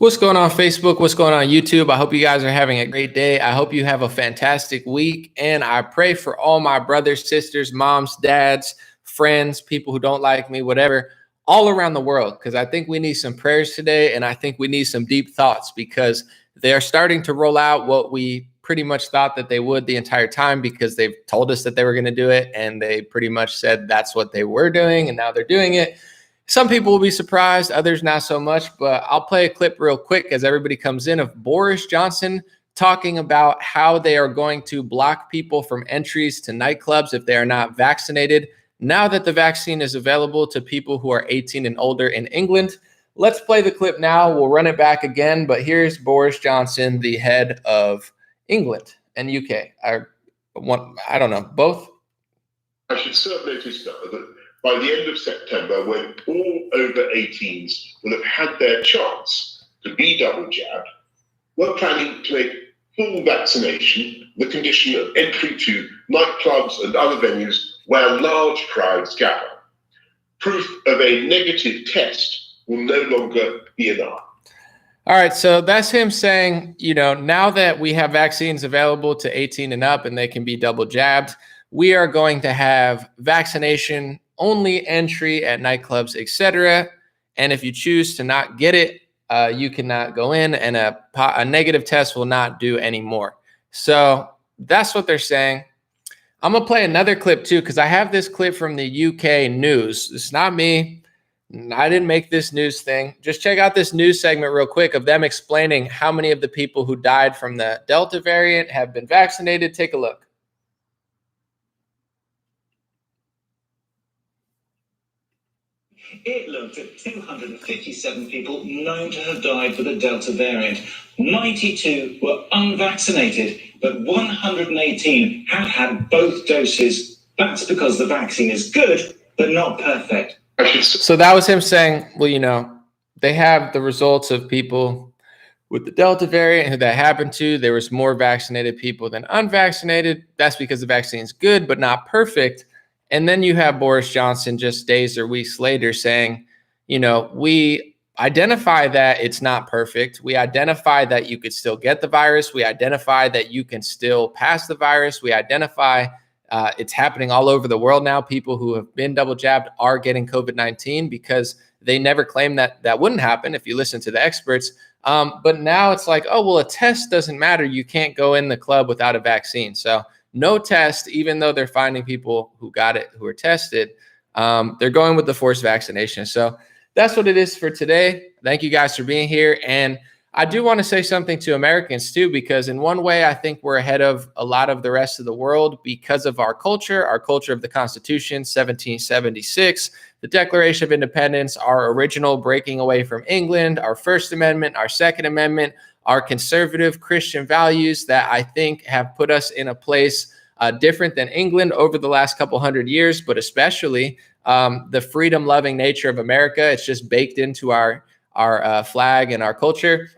What's going on, Facebook? What's going on, YouTube? I hope you guys are having a great day. I hope you have a fantastic week. And I pray for all my brothers, sisters, moms, dads, friends, people who don't like me, whatever, all around the world, because I think we need some prayers today. And I think we need some deep thoughts because they are starting to roll out what we pretty much thought that they would the entire time, because they've told us that they were going to do it. And they pretty much said that's what they were doing. And now they're doing it. Some people will be surprised, others not so much, but I'll play a clip real quick as everybody comes in of Boris Johnson talking about how they are going to block people from entries to nightclubs if they are not vaccinated, now that the vaccine is available to people who are 18 and older in England. Let's play the clip now. We'll run it back again, but here's Boris Johnson, the head of England and UK. I don't know, both? I should serve notice now that by the end of September, when all over 18s will have had their chance to be double jabbed, we're planning to make full vaccination the condition of entry to nightclubs and other venues where large crowds gather. Proof of a negative test will no longer be enough. All right, so that's him saying, now that we have vaccines available to 18 and up and they can be double jabbed, we are going to have vaccination only entry at nightclubs, etc. And if you choose to not get it, you cannot go in, and a negative test will not do anymore. So that's what they're saying. I'm going to play another clip too, because I have this clip from the UK news. It's not me. I didn't make this news thing. Just check out this news segment real quick of them explaining how many of the people who died from the Delta variant have been vaccinated. Take a look. It looked at 257 people known to have died with the Delta variant. 92 were unvaccinated, but 118 have had both doses. That's because the vaccine is good, but not perfect. So that was him saying, well, they have the results of people with the Delta variant who that happened to. There was more vaccinated people than unvaccinated. That's because the vaccine is good, but not perfect. And then you have Boris Johnson just days or weeks later saying, we identify that it's not perfect. We identify that you could still get the virus. We identify that you can still pass the virus. We identify it's happening all over the world now. People who have been double jabbed are getting COVID-19 because they never claimed that that wouldn't happen if you listen to the experts. But now it's like, oh, well, a test doesn't matter. You can't go in the club without a vaccine. So no test, even though they're finding people who got it, who are tested, they're going with the forced vaccination. So that's what it is for today. Thank you guys for being here. And I do want to say something to Americans too, because in one way, I think we're ahead of a lot of the rest of the world because of our culture of the Constitution, 1776, the Declaration of Independence, our original breaking away from England, our First Amendment, our Second Amendment, our conservative Christian values that I think have put us in a place different than England over the last couple hundred years, but especially the freedom-loving nature of America. It's just baked into our flag and our culture.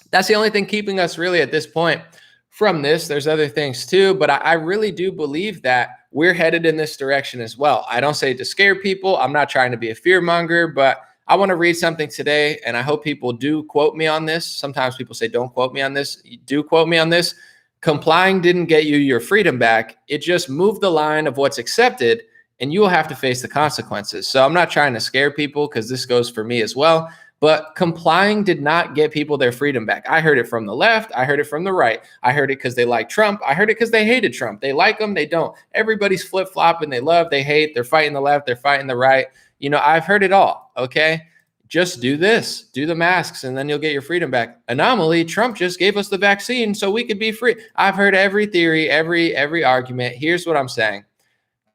That's the only thing keeping us really at this point from this. There's other things too, but I really do believe that we're headed in this direction as well. I don't say it to scare people. I'm not trying to be a fear monger, but I want to read something today, and I hope people do quote me on this. Sometimes people say, don't quote me on this. You do quote me on this. Complying didn't get you your freedom back. It just moved the line of what's accepted, and you will have to face the consequences. So I'm not trying to scare people because this goes for me as well. But complying did not get people their freedom back. I heard it from the left. I heard it from the right. I heard it because they like Trump. I heard it because they hated Trump. They like him. They don't. Everybody's flip-flopping. They love. They hate. They're fighting the left. They're fighting the right. I've heard it all, okay? Just do this, do the masks, and then you'll get your freedom back. Anomaly, Trump just gave us the vaccine so we could be free. I've heard every theory, every argument. Here's what I'm saying.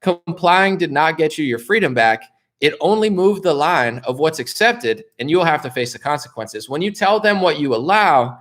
Complying did not get you your freedom back. It only moved the line of what's accepted, and you'll have to face the consequences. When you tell them what you allow,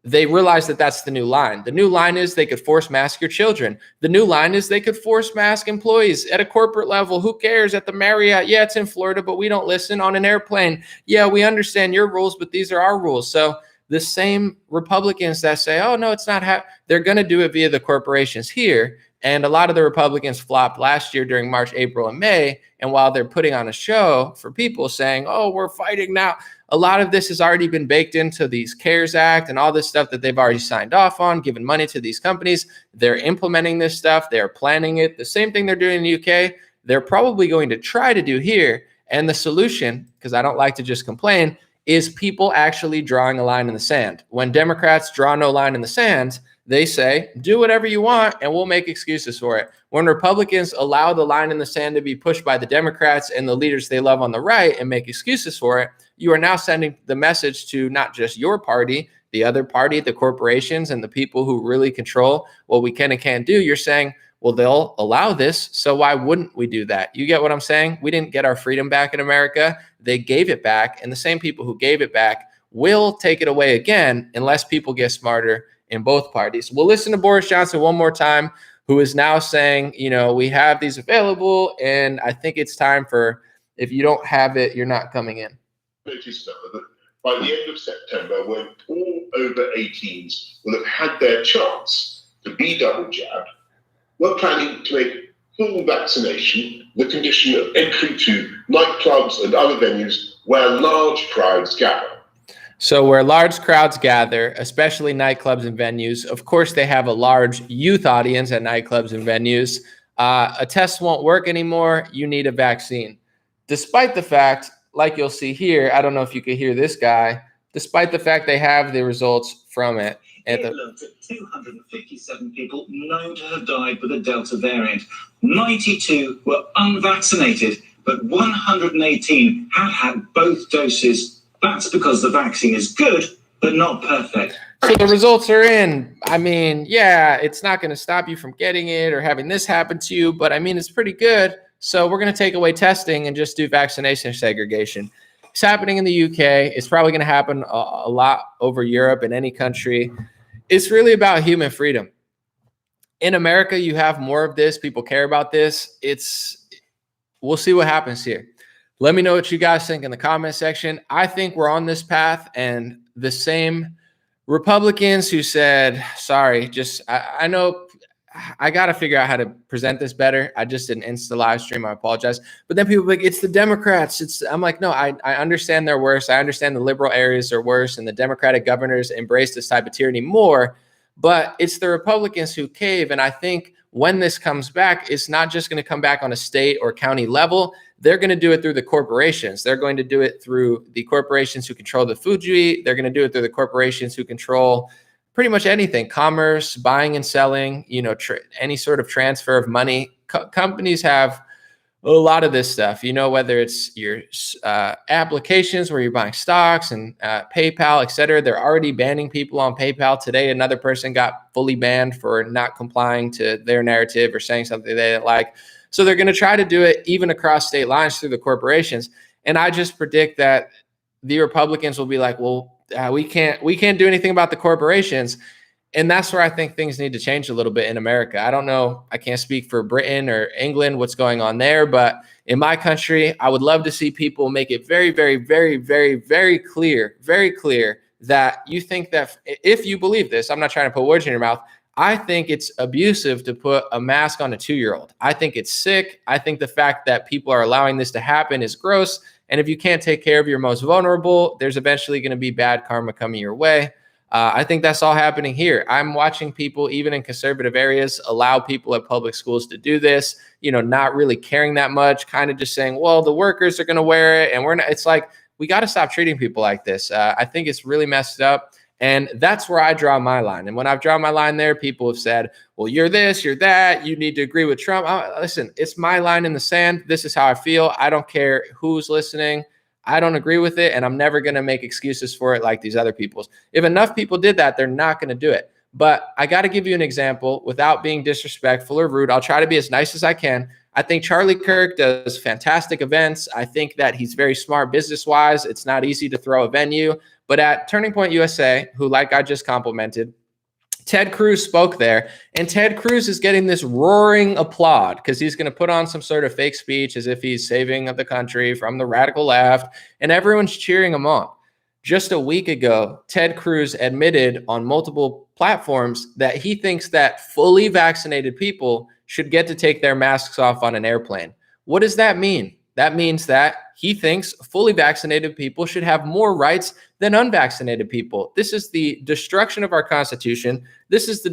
they realize that that's the new line. The new line is they could force mask your children. The new line is they could force mask employees at a corporate level. Who cares? At the Marriott, yeah, it's in Florida, but we don't listen. On an airplane, yeah, we understand your rules, but these are our rules. So the same Republicans that say, oh, no, it's not, they're going to do it via the corporations here. And a lot of the Republicans flopped last year during March, April, and May. And while they're putting on a show for people saying, oh, we're fighting now, A lot of this has already been baked into these CARES Act and all this stuff that they've already signed off on, given money to these companies. They're implementing this stuff. They're planning it. The same thing they're doing in the UK, they're probably going to try to do here. And the solution, because I don't like to just complain, is people actually drawing a line in the sand. When Democrats draw no line in the sand, they say, do whatever you want and we'll make excuses for it. When Republicans allow the line in the sand to be pushed by the Democrats and the leaders they love on the right and make excuses for it, you are now sending the message to not just your party, the other party, the corporations, and the people who really control what we can and can't do. You're saying, well, they'll allow this, so why wouldn't we do that? You get what I'm saying? We didn't get our freedom back in America. They gave it back, and the same people who gave it back will take it away again unless people get smarter in both parties. We'll listen to Boris Johnson one more time, who is now saying, we have these available, and I think it's time for, if you don't have it, you're not coming in. Notice that by the end of September, when all over 18s will have had their chance to be double jabbed, we're planning to make full vaccination the condition of entry to nightclubs and other venues where large crowds gather. So where large crowds gather, especially nightclubs and venues, of course, they have a large youth audience at nightclubs and venues. A test won't work anymore. You need a vaccine. Despite the fact, like you'll see here, I don't know if you could hear this guy, despite the fact they have the results from it. It looked at 257 people known to have died with the Delta variant. 92 were unvaccinated, but 118 had had both doses. That's because the vaccine is good, but not perfect. So the results are in. I mean, yeah, it's not going to stop you from getting it or having this happen to you, but I mean, it's pretty good. So we're going to take away testing and just do vaccination segregation. It's happening in the UK. It's probably going to happen a lot over Europe and any country. It's really about human freedom. In America, you have more of this. People care about this. We'll see what happens here. Let me know what you guys think in the comment section. I think we're on this path, and the same Republicans who said, sorry, I know I got to figure out how to present this better. I just did an Insta live stream. I apologize. But then people are like, it's the Democrats. I'm like, no, I understand they're worse. I understand the liberal areas are worse and the Democratic governors embrace this type of tyranny more. But it's the Republicans who cave. And I think when this comes back, it's not just going to come back on a state or county level. They're going to do it through the corporations. They're going to do it through the corporations who control the food you eat. They're going to do it through the corporations who control pretty much anything, commerce, buying and selling, any sort of transfer of money. Companies have a lot of this stuff, whether it's your applications where you're buying stocks and PayPal, et cetera. They're already banning people on PayPal. Today, another person got fully banned for not complying to their narrative or saying something they didn't like. So they're going to try to do it even across state lines through the corporations. And I just predict that the Republicans will be like, well, we can't do anything about the corporations. And that's where I think things need to change a little bit in America. I don't know. I can't speak for Britain or England, what's going on there. But in my country, I would love to see people make it very, very, very, very, very clear that you think that if you believe this, I'm not trying to put words in your mouth. I think it's abusive to put a mask on a 2-year-old. I think it's sick. I think the fact that people are allowing this to happen is gross. And if you can't take care of your most vulnerable, there's eventually going to be bad karma coming your way. I think that's all happening here. I'm watching people, even in conservative areas, allow people at public schools to do this, not really caring that much, kind of just saying, well, the workers are going to wear it. And we're not. It's like, we got to stop treating people like this. I think it's really messed up. And that's where I draw my line. And when I've drawn my line there, people have said, well, you're this, you're that. You need to agree with Trump. Listen, it's my line in the sand. This is how I feel. I don't care who's listening. I don't agree with it. And I'm never going to make excuses for it like these other people's. If enough people did that, they're not going to do it. But I got to give you an example without being disrespectful or rude. I'll try to be as nice as I can. I think Charlie Kirk does fantastic events. I think that he's very smart business-wise. It's not easy to throw a venue. But at Turning Point USA, who, like I just complimented, Ted Cruz spoke there, and Ted Cruz is getting this roaring applaud because he's going to put on some sort of fake speech as if he's saving the country from the radical left, and everyone's cheering him on. Just a week ago, Ted Cruz admitted on multiple platforms that he thinks that fully vaccinated people should get to take their masks off on an airplane. What does that mean? That means that he thinks fully vaccinated people should have more rights than unvaccinated people. This is the destruction of our Constitution. This is the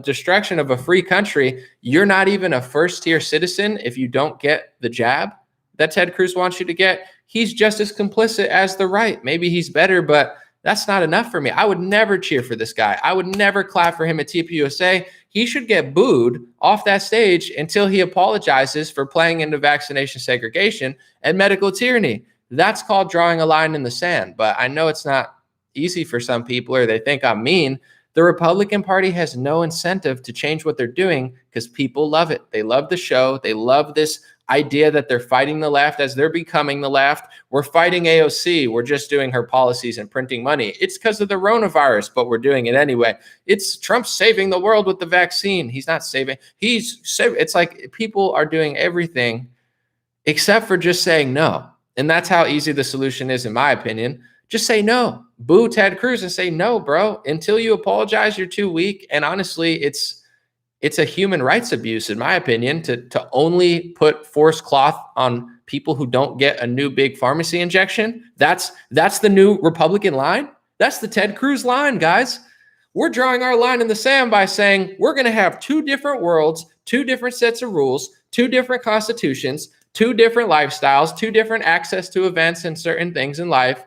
destruction of a free country. You're not even a first-tier citizen if you don't get the jab that Ted Cruz wants you to get. He's just as complicit as the right. Maybe he's better, but that's not enough for me. I would never cheer for this guy. I would never clap for him at TPUSA. He should get booed off that stage until he apologizes for playing into vaccination segregation and medical tyranny. That's called drawing a line in the sand. But I know it's not easy for some people, or they think I'm mean. The Republican Party has no incentive to change what they're doing because people love it. They love the show. They love this idea that they're fighting the left as they're becoming the left. We're fighting AOC. We're just doing her policies and printing money. It's because of the coronavirus, but we're doing it anyway. It's Trump saving the world with the vaccine. He's not saving. It's like people are doing everything except for just saying no. And that's how easy the solution is, in my opinion. Just say no. Boo Ted Cruz and say no, bro. Until you apologize, you're too weak. And honestly, it's a human rights abuse, in my opinion, to only put forced cloth on people who don't get a new big pharmacy injection. That's the new Republican line. That's the Ted Cruz line, guys. We're drawing our line in the sand by saying we're going to have two different worlds, two different sets of rules, two different constitutions, two different lifestyles, two different access to events and certain things in life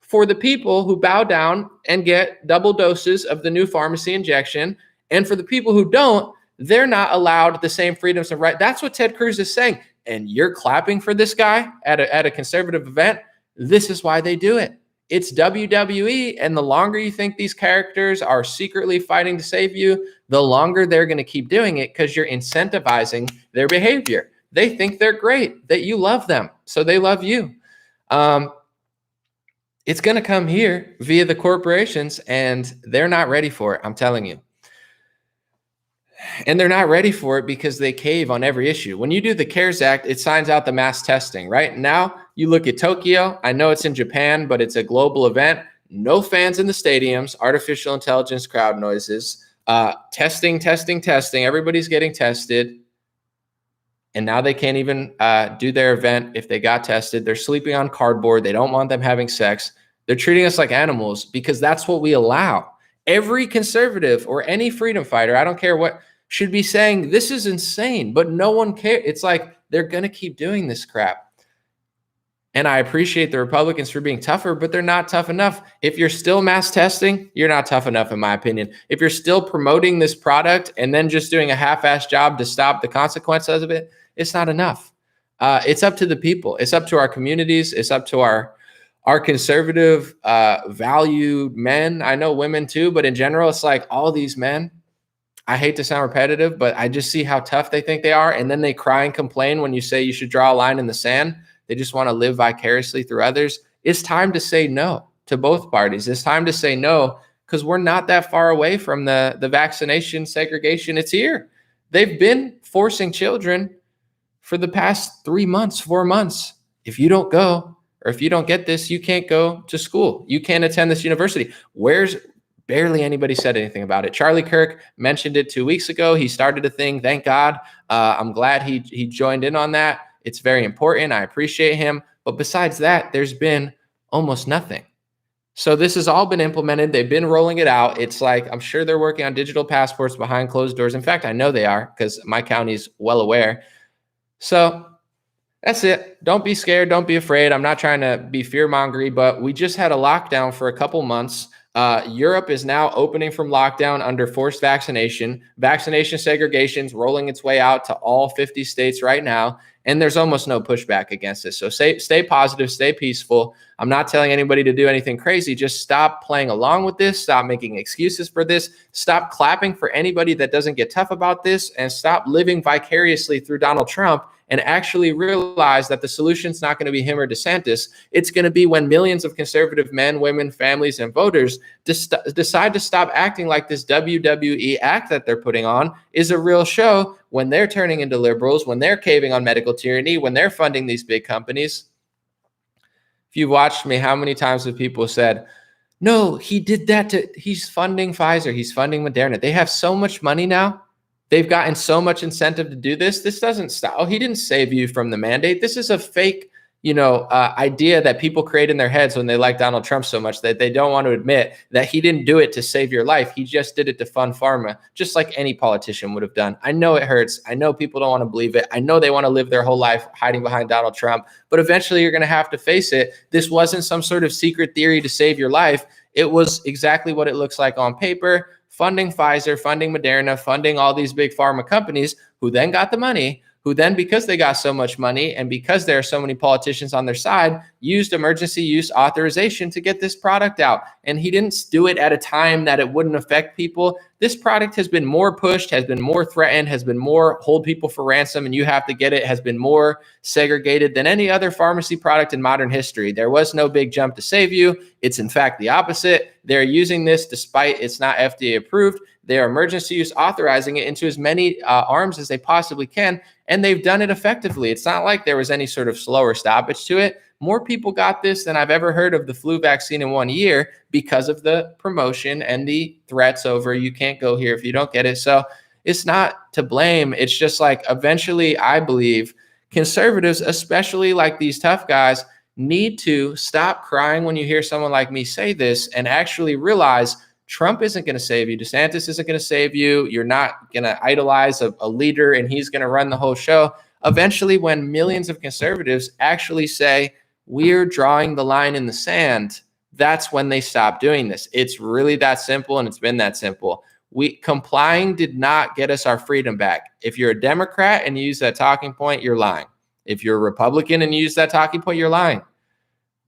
for the people who bow down and get double doses of the new pharmacy injection. And for the people who don't, they're not allowed the same freedoms and rights. That's what Ted Cruz is saying. And you're clapping for this guy at a conservative event. This is why they do it. It's WWE. And the longer you think these characters are secretly fighting to save you, the longer they're going to keep doing it because you're incentivizing their behavior. They think they're great, that you love them. So they love you. It's going to come here via the corporations, and they're not ready for it. I'm telling you. And they're not ready for it because they cave on every issue. When you do the CARES Act, it signs out the mass testing, right? Now you look at Tokyo. I know it's in Japan, but it's a global event. No fans in the stadiums, artificial intelligence crowd noises, testing. Everybody's getting tested. And now they can't even do their event if they got tested. They're sleeping on cardboard. They don't want them having sex. They're treating us like animals because that's what we allow. Every conservative or any freedom fighter, I don't care what, should be saying this is insane, but no one cares. It's like they're going to keep doing this crap. And I appreciate the Republicans for being tougher, but they're not tough enough. If you're still mass testing, you're not tough enough, in my opinion. If you're still promoting this product and then just doing a half-assed job to stop the consequences of it, it's not enough. It's up to the people. It's up to our communities. It's up to our conservative, valued men. I know women too, but in general, it's like all these men. I hate to sound repetitive, but I just see how tough they think they are. And then they cry and complain when you say you should draw a line in the sand. They just want to live vicariously through others. It's time to say no to both parties. It's time to say no because we're not that far away from the vaccination segregation. It's here. They've been forcing children for the past 3 months, 4 months. If you don't go, or if you don't get this, you can't go to school. You can't attend this university. Barely anybody said anything about it. Charlie Kirk mentioned it 2 weeks ago. He started a thing. Thank God. I'm glad he joined in on that. It's very important. I appreciate him. But besides that, there's been almost nothing. So this has all been implemented. They've been rolling it out. It's like, I'm sure they're working on digital passports behind closed doors. In fact, I know they are because my county's well aware. So that's it. Don't be scared. Don't be afraid. I'm not trying to be fear-mongery, but we just had a lockdown for a couple months. Europe is now opening from lockdown under forced vaccination. Vaccination segregation is rolling its way out to all 50 states right now, and there's almost no pushback against this. So stay positive, stay peaceful. I'm not telling anybody to do anything crazy. Just stop playing along with this. Stop making excuses for this. Stop clapping for anybody that doesn't get tough about this, and stop living vicariously through Donald Trump and actually realize that the solution's not going to be him or DeSantis. It's going to be when millions of conservative men, women, families, and voters decide to stop acting like this WWE act that they're putting on is a real show, when they're turning into liberals, when they're caving on medical tyranny, when they're funding these big companies. If you've watched me, how many times have people said, no, he did that he's funding Pfizer, he's funding Moderna. They have so much money now. They've gotten so much incentive to do this. This doesn't stop. Oh, he didn't save you from the mandate. This is a fake, idea that people create in their heads when they like Donald Trump so much that they don't want to admit that he didn't do it to save your life. He just did it to fund pharma, just like any politician would have done. I know it hurts. I know people don't want to believe it. I know they want to live their whole life hiding behind Donald Trump, but eventually you're going to have to face it. This wasn't some sort of secret theory to save your life. It was exactly what it looks like on paper, funding Pfizer, funding Moderna, funding all these big pharma companies who then got the money, who then, because they got so much money and because there are so many politicians on their side, used emergency use authorization to get this product out. And he didn't do it at a time that it wouldn't affect people. This product has been more pushed, has been more threatened, has been more hold people for ransom and you have to get it, has been more segregated than any other pharmacy product in modern history. There was no big jump to save you. It's in fact the opposite. They're using this despite it's not FDA approved. They're emergency use authorizing it into as many arms as they possibly can. And they've done it effectively. It's not like there was any sort of slower stoppage to it. More people got this than I've ever heard of the flu vaccine in 1 year because of the promotion and the threats over you can't go here if you don't get it. So it's not to blame. It's just like eventually I believe conservatives, especially like these tough guys, need to stop crying when you hear someone like me say this and actually realize Trump isn't going to save you. DeSantis isn't going to save you. You're not going to idolize a leader and he's going to run the whole show. Eventually, when millions of conservatives actually say, we're drawing the line in the sand, that's when they stop doing this. It's really that simple, and it's been that simple. Complying did not get us our freedom back. If you're a Democrat and you use that talking point, you're lying. If you're a Republican and you use that talking point, you're lying.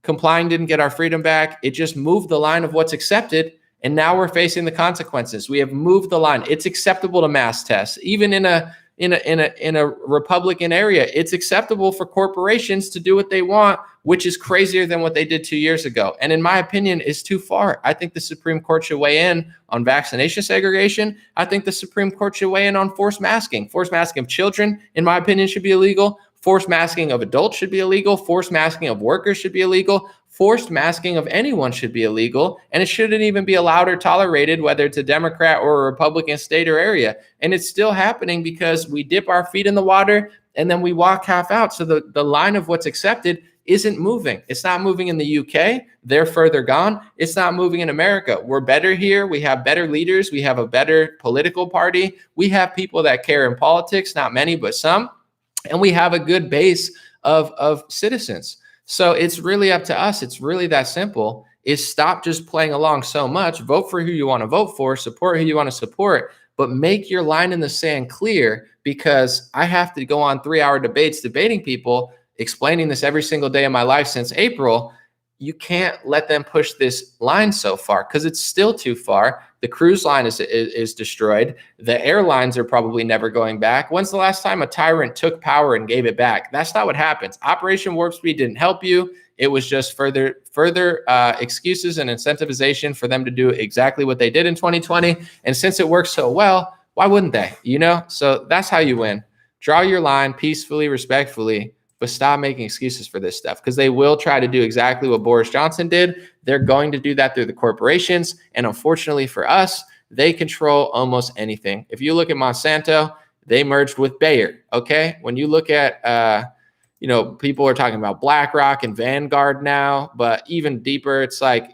Complying didn't get our freedom back. It just moved the line of what's accepted. And now we're facing the consequences. We have moved the line. It's acceptable to mass test, even in a Republican area. It's acceptable for corporations to do what they want, which is crazier than what they did 2 years ago. And in my opinion, is too far. I think the Supreme Court should weigh in on vaccination segregation. I think the Supreme Court should weigh in on forced masking. Forced masking of children, in my opinion, should be illegal. Forced masking of adults should be illegal. Forced masking of workers should be illegal. Forced masking of anyone should be illegal, and it shouldn't even be allowed or tolerated, whether it's a Democrat or a Republican state or area. And it's still happening because we dip our feet in the water and then we walk half out. So the line of what's accepted isn't moving. It's not moving in the UK. They're further gone. It's not moving in America. We're better here. We have better leaders. We have a better political party. We have people that care in politics, not many, but some. And we have a good base of citizens. So it's really up to us. It's really that simple, is stop just playing along so much. Vote for who you want to vote for, support who you want to support, but make your line in the sand clear, because I have to go on 3-hour debates debating people, explaining this every single day of my life since April. You can't let them push this line so far because it's still too far. The cruise line is destroyed. The airlines are probably never going back. When's the last time a tyrant took power and gave it back? That's not what happens. Operation Warp Speed didn't help you. It was just further excuses and incentivization for them to do exactly what they did in 2020. And since it works so well, why wouldn't they? So that's how you win. Draw your line peacefully, respectfully, but stop making excuses for this stuff, because they will try to do exactly what Boris Johnson did. They're going to do that through the corporations. And unfortunately for us, they control almost anything. If you look at Monsanto, they merged with Bayer. Okay. When you look at, people are talking about BlackRock and Vanguard now, but even deeper, it's like,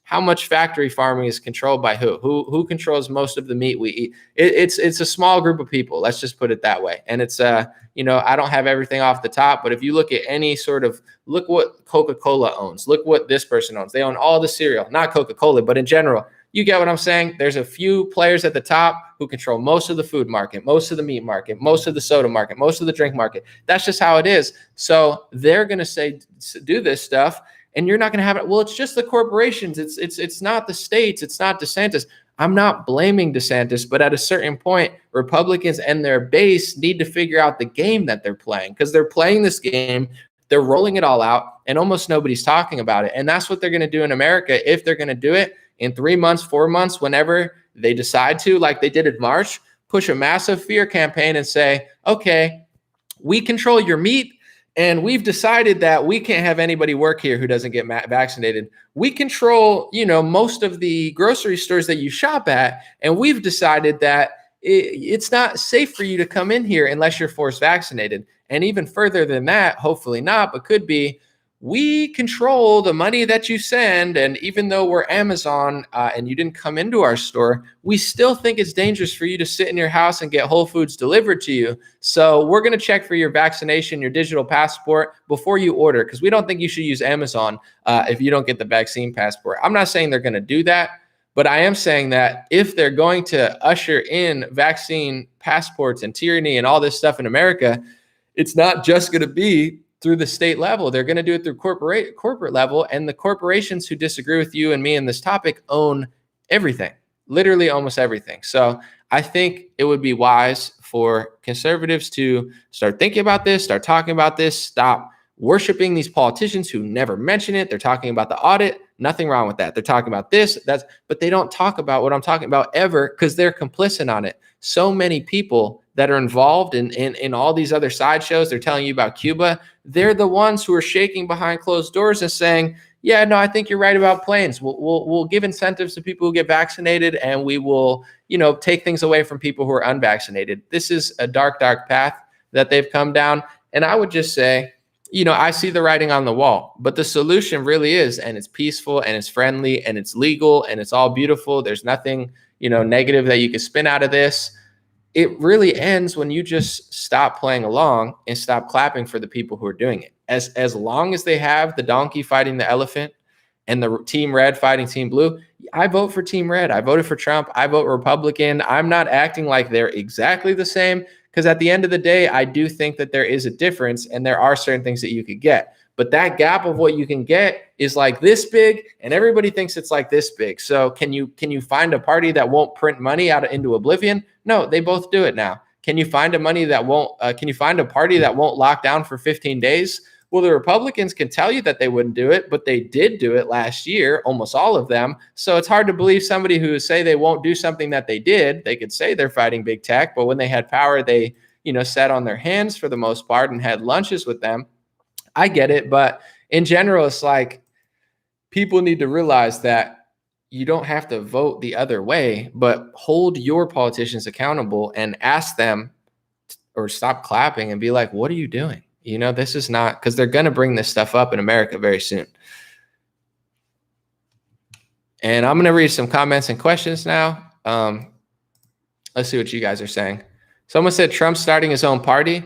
how much factory farming is controlled by who controls most of the meat we eat. It's a small group of people. Let's just put it that way. And it's, I don't have everything off the top, but if you look at any sort of, look what Coca-Cola owns, look what this person owns. They own all the cereal, not Coca-Cola, but in general, you get what I'm saying? There's a few players at the top who control most of the food market, most of the meat market, most of the soda market, most of the drink market. That's just how it is. So they're going to say, do this stuff. And you're not going to have it. Well, it's just the corporations. It's not the states. It's not DeSantis. I'm not blaming DeSantis, but at a certain point, Republicans and their base need to figure out the game that they're playing, because they're playing this game. They're rolling it all out, and almost nobody's talking about it. And that's what they're going to do in America. If they're going to do it in 3 months, 4 months, whenever they decide to, like they did in March, push a massive fear campaign and say, okay, we control your meat. And we've decided that we can't have anybody work here who doesn't get vaccinated. We control, most of the grocery stores that you shop at. And we've decided that it's not safe for you to come in here unless you're forced vaccinated. And even further than that, hopefully not, but could be, we control the money that you send. And even though we're Amazon and you didn't come into our store, we still think it's dangerous for you to sit in your house and get Whole Foods delivered to you. So we're going to check for your vaccination, your digital passport before you order, because we don't think you should use Amazon if you don't get the vaccine passport. I'm not saying they're going to do that, but I am saying that if they're going to usher in vaccine passports and tyranny and all this stuff in America, it's not just going to be through the state level. They're going to do it through corporate level. And the corporations who disagree with you and me in this topic own everything, literally almost everything. So I think it would be wise for conservatives to start thinking about this, start talking about this, stop worshiping these politicians who never mention it. They're talking about the audit. Nothing wrong with that. They're talking about this, but they don't talk about what I'm talking about ever, because they're complicit on it. So many people that are involved in all these other sideshows, they're telling you about Cuba. They're the ones who are shaking behind closed doors and saying, yeah, no, I think you're right about planes. We'll give incentives to people who get vaccinated, and we will, take things away from people who are unvaccinated. This is a dark, dark path that they've come down. And I would just say, I see the writing on the wall, but the solution really is, and it's peaceful and it's friendly and it's legal and it's all beautiful. There's nothing, negative that you can spin out of this. It really ends when you just stop playing along and stop clapping for the people who are doing it. As long as they have the donkey fighting the elephant and the team red fighting team blue, I vote for team red. I voted for Trump. I vote Republican. I'm not acting like they're exactly the same, because at the end of the day, I do think that there is a difference and there are certain things that you could get. But that gap of what you can get is like this big, and everybody thinks it's like this big. So can you find a party that won't print money out into oblivion? No, they both do it now. Can you find a party that won't lock down for 15 days? Well, the Republicans can tell you that they wouldn't do it, but they did do it last year, almost all of them. So it's hard to believe somebody who say they won't do something that they did. They could say they're fighting big tech, but when they had power, they, sat on their hands for the most part and had lunches with them. I get it, but in general, it's like people need to realize that you don't have to vote the other way, but hold your politicians accountable and ask them, or stop clapping and be like, what are you doing? This is not, because they're going to bring this stuff up in America very soon. And I'm going to read some comments and questions now. Let's see what you guys are saying. Someone said Trump's starting his own party.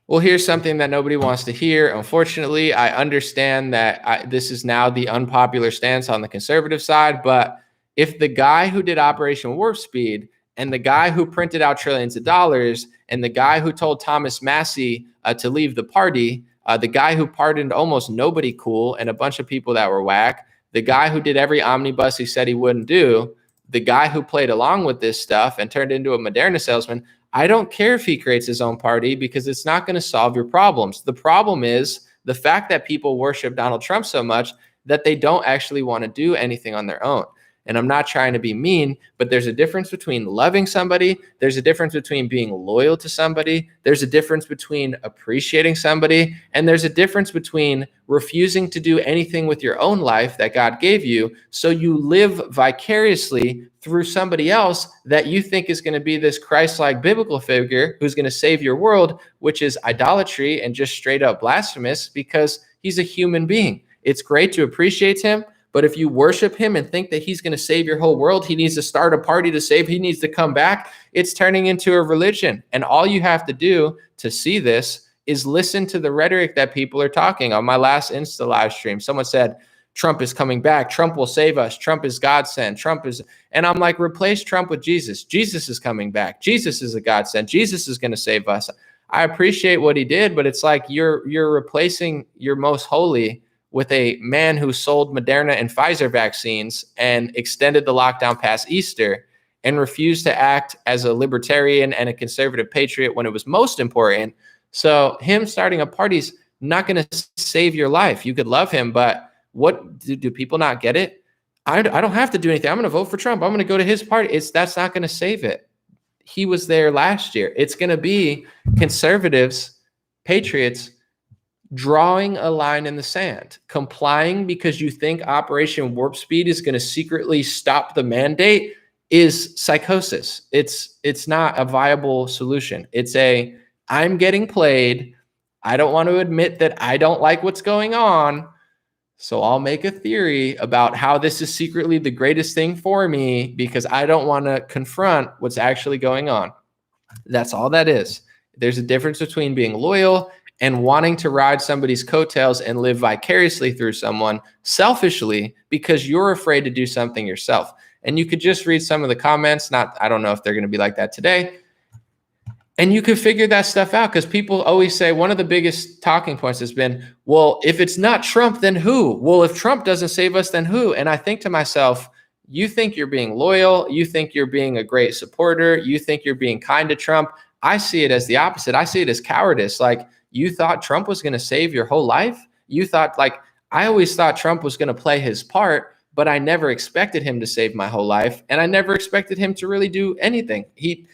Well, here's something that nobody wants to hear. Unfortunately, I understand that this is now the unpopular stance on the conservative side. But if the guy who did Operation Warp Speed and the guy who printed out trillions of dollars and the guy who told Thomas Massie to leave the party, the guy who pardoned almost nobody cool and a bunch of people that were whack, the guy who did every omnibus he said he wouldn't do, the guy who played along with this stuff and turned into a Moderna salesman, I don't care if he creates his own party, because it's not going to solve your problems. The problem is the fact that people worship Donald Trump so much that they don't actually want to do anything on their own. And I'm not trying to be mean, but there's a difference between loving somebody. There's a difference between being loyal to somebody. There's a difference between appreciating somebody. And there's a difference between refusing to do anything with your own life that God gave you, so you live vicariously through somebody else that you think is going to be this Christ-like biblical figure who's going to save your world, which is idolatry and just straight up blasphemous, because he's a human being. It's great to appreciate him, but if you worship him and think that he's going to save your whole world, he needs to start a party to save, he needs to come back, it's turning into a religion. And all you have to do to see this is listen to the rhetoric that people are talking. On my last Insta live stream, someone said, Trump is coming back. Trump will save us. Trump is godsend. And I'm like, replace Trump with Jesus. Jesus is coming back. Jesus is a godsend. Jesus is going to save us. I appreciate what he did, but it's like you're replacing your most holy with a man who sold Moderna and Pfizer vaccines and extended the lockdown past Easter and refused to act as a libertarian and a conservative patriot when it was most important. So him starting a party's not going to save your life. You could love him, but what do people not get it? I don't have to do anything. I'm going to vote for Trump. I'm going to go to his party. That's not going to save it. He was there last year. It's going to be conservatives, patriots, drawing a line in the sand, complying because you think Operation Warp Speed is going to secretly stop the mandate is psychosis. It's not a viable solution. I'm getting played. I don't want to admit that I don't like what's going on. So I'll make a theory about how this is secretly the greatest thing for me because I don't want to confront what's actually going on. That's all that is. There's a difference between being loyal and wanting to ride somebody's coattails and live vicariously through someone selfishly because you're afraid to do something yourself. And you could just read some of the comments. I don't know if they're going to be like that today. And you could figure that stuff out because people always say one of the biggest talking points has been, well, if it's not Trump, then who? Well, if Trump doesn't save us, then who? And I think to myself, you think you're being loyal. You think you're being a great supporter. You think you're being kind to Trump. I see it as the opposite. I see it as cowardice. Like, you thought Trump was going to save your whole life. You thought, like, I always thought Trump was going to play his part, but I never expected him to save my whole life. And I never expected him to really do anything. He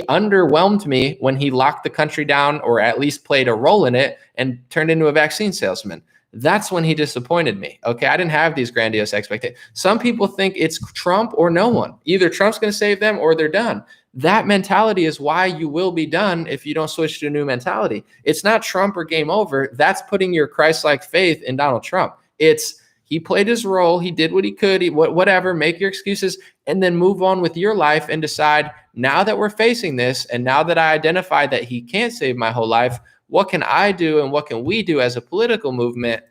underwhelmed me when he locked the country down, or at least played a role in it, and turned into a vaccine salesman. That's when he disappointed me. Okay, I didn't have these grandiose expectations. Some people think it's Trump or no one. Either Trump's going to save them or they're done. That mentality is why you will be done if you don't switch to a new mentality. It's not Trump or game over. That's putting your Christ-like faith in Donald Trump. It's he played his role. He did what he could. Whatever. Make your excuses and then move on with your life and decide, now that we're facing this and now that I identify that he can't save my whole life, what can I do and what can we do as a political movement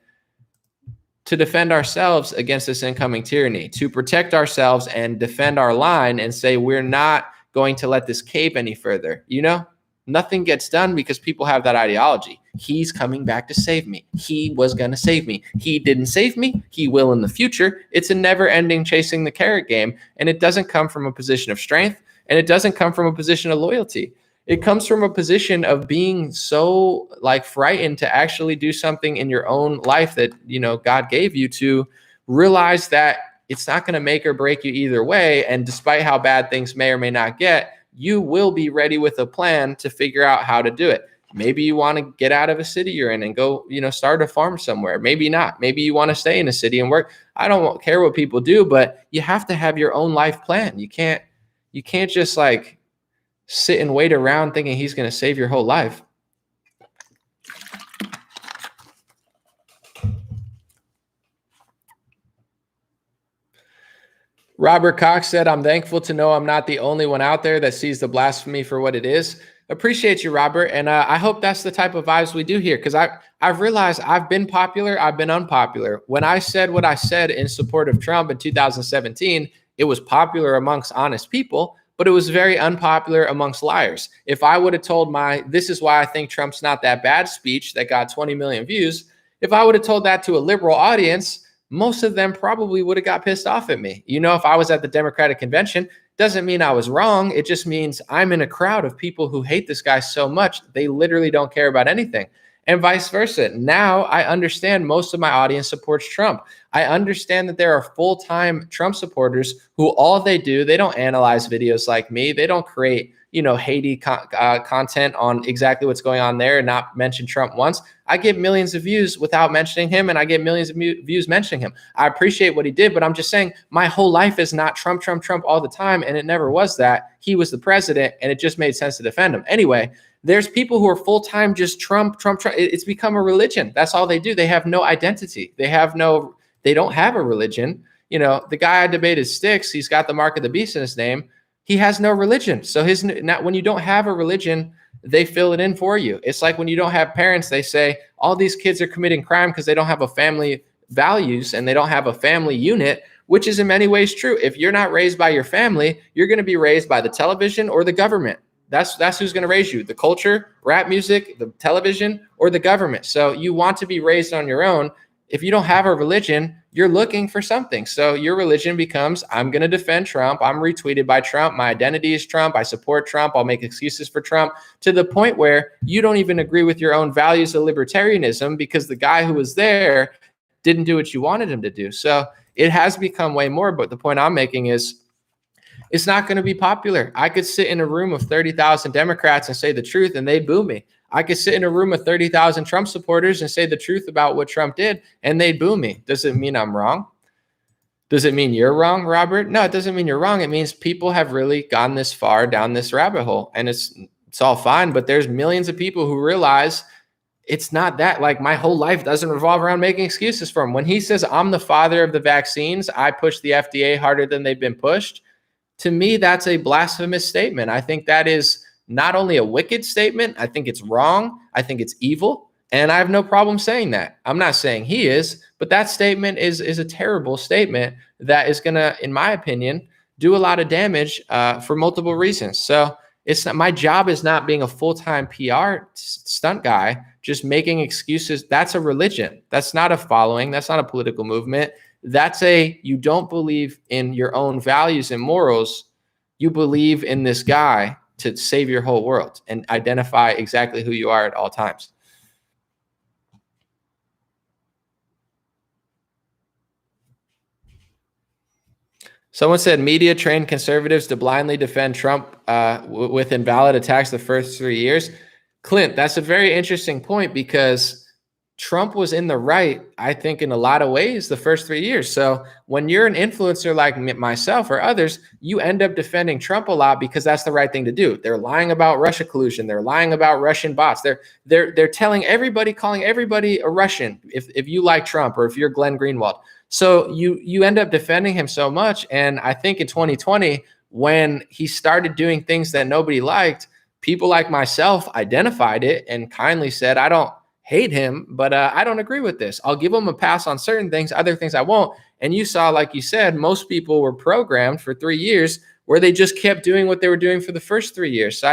to defend ourselves against this incoming tyranny, to protect ourselves and defend our line and say we're not going to let this cave any further? You know, nothing gets done because people have that ideology. He's coming back to save me. He was going to save me. He didn't save me. He will in the future. It's a never-ending chasing the carrot game, and it doesn't come from a position of strength, and it doesn't come from a position of loyalty. It comes from a position of being so frightened to actually do something in your own life that, God gave you, to realize that it's not going to make or break you either way. And despite how bad things may or may not get, you will be ready with a plan to figure out how to do it. Maybe you want to get out of a city you're in and go, start a farm somewhere. Maybe not. Maybe you want to stay in a city and work. I don't care what people do, but you have to have your own life plan. You can't just sit and wait around thinking he's going to save your whole life. Robert Cox said, I'm thankful to know I'm not the only one out there that sees the blasphemy for what it is. Appreciate you, Robert. And I hope that's the type of vibes we do here, because I've realized I've been popular. I've been unpopular. When I said what I said in support of Trump in 2017, it was popular amongst honest people, but it was very unpopular amongst liars. If I would have told this is why I think Trump's not that bad speech that got 20 million views, if I would have told that to a liberal audience, most of them probably would have got pissed off at me. If I was at the Democratic convention, doesn't mean I was wrong. It just means I'm in a crowd of people who hate this guy so much, they literally don't care about anything. And vice versa. Now I understand most of my audience supports Trump. I understand that there are full-time Trump supporters who all they do, they don't analyze videos like me. They don't create, Haiti content on exactly what's going on there and not mention Trump once. I get millions of views without mentioning him, and I get millions of views mentioning him. I appreciate what he did, but I'm just saying my whole life is not Trump, Trump, Trump all the time, and it never was that. He was the president, and it just made sense to defend him. Anyway, there's people who are full-time just Trump, Trump, Trump. It's become a religion. That's all they do. They have no identity. They don't have a religion. The guy I debated, Sticks, he's got the mark of the beast in his name. He has no religion. So when you don't have a religion, they fill it in for you. It's like when you don't have parents, they say all these kids are committing crime because they don't have a family values and they don't have a family unit, which is in many ways true. If you're not raised by your family, you're going to be raised by the television or the government. That's who's going to raise you: the culture, rap music, the television, or the government. So you want to be raised on your own. If you don't have a religion, you're looking for something. So your religion becomes, I'm going to defend Trump. I'm retweeted by Trump. My identity is Trump. I support Trump. I'll make excuses for Trump, to the point where you don't even agree with your own values of libertarianism because the guy who was there didn't do what you wanted him to do. So it has become way more. But the point I'm making is it's not going to be popular. I could sit in a room of 30,000 Democrats and say the truth and they'd boo me. I could sit in a room of 30,000 Trump supporters and say the truth about what Trump did, and they'd boo me. Does it mean I'm wrong? Does it mean you're wrong, Robert? No, it doesn't mean you're wrong. It means people have really gone this far down this rabbit hole, and it's all fine. But there's millions of people who realize it's not that. Like, my whole life doesn't revolve around making excuses for him. When he says, I'm the father of the vaccines, I push the FDA harder than they've been pushed. To me, that's a blasphemous statement. I think that is not only a wicked statement, I think it's wrong. I think it's evil. And I have no problem saying that. I'm not saying he is, but that statement is a terrible statement that is going to, in my opinion, do a lot of damage for multiple reasons. So it's not, my job is not being a full-time PR stunt guy, just making excuses. That's a religion. That's not a following. That's not a political movement. That's you don't believe in your own values and morals. You believe in this guy to save your whole world and identify exactly who you are at all times. Someone said media trained conservatives to blindly defend Trump with invalid attacks the first 3 years. Clint, that's a very interesting point, because Trump was in the right, I think, in a lot of ways the first 3 years. So when you're an influencer like myself or others, you end up defending Trump a lot because that's the right thing to do. They're lying about Russia collusion. They're lying about Russian bots. They're telling everybody, calling everybody a Russian if you like Trump or if you're Glenn Greenwald. So you end up defending him so much. And I think in 2020, when he started doing things that nobody liked, people like myself identified it and kindly said, I don't hate him, but I don't agree with this. I'll give him a pass on certain things, other things I won't. And you saw, like you said, most people were programmed for 3 years where they just kept doing what they were doing for the first 3 years. So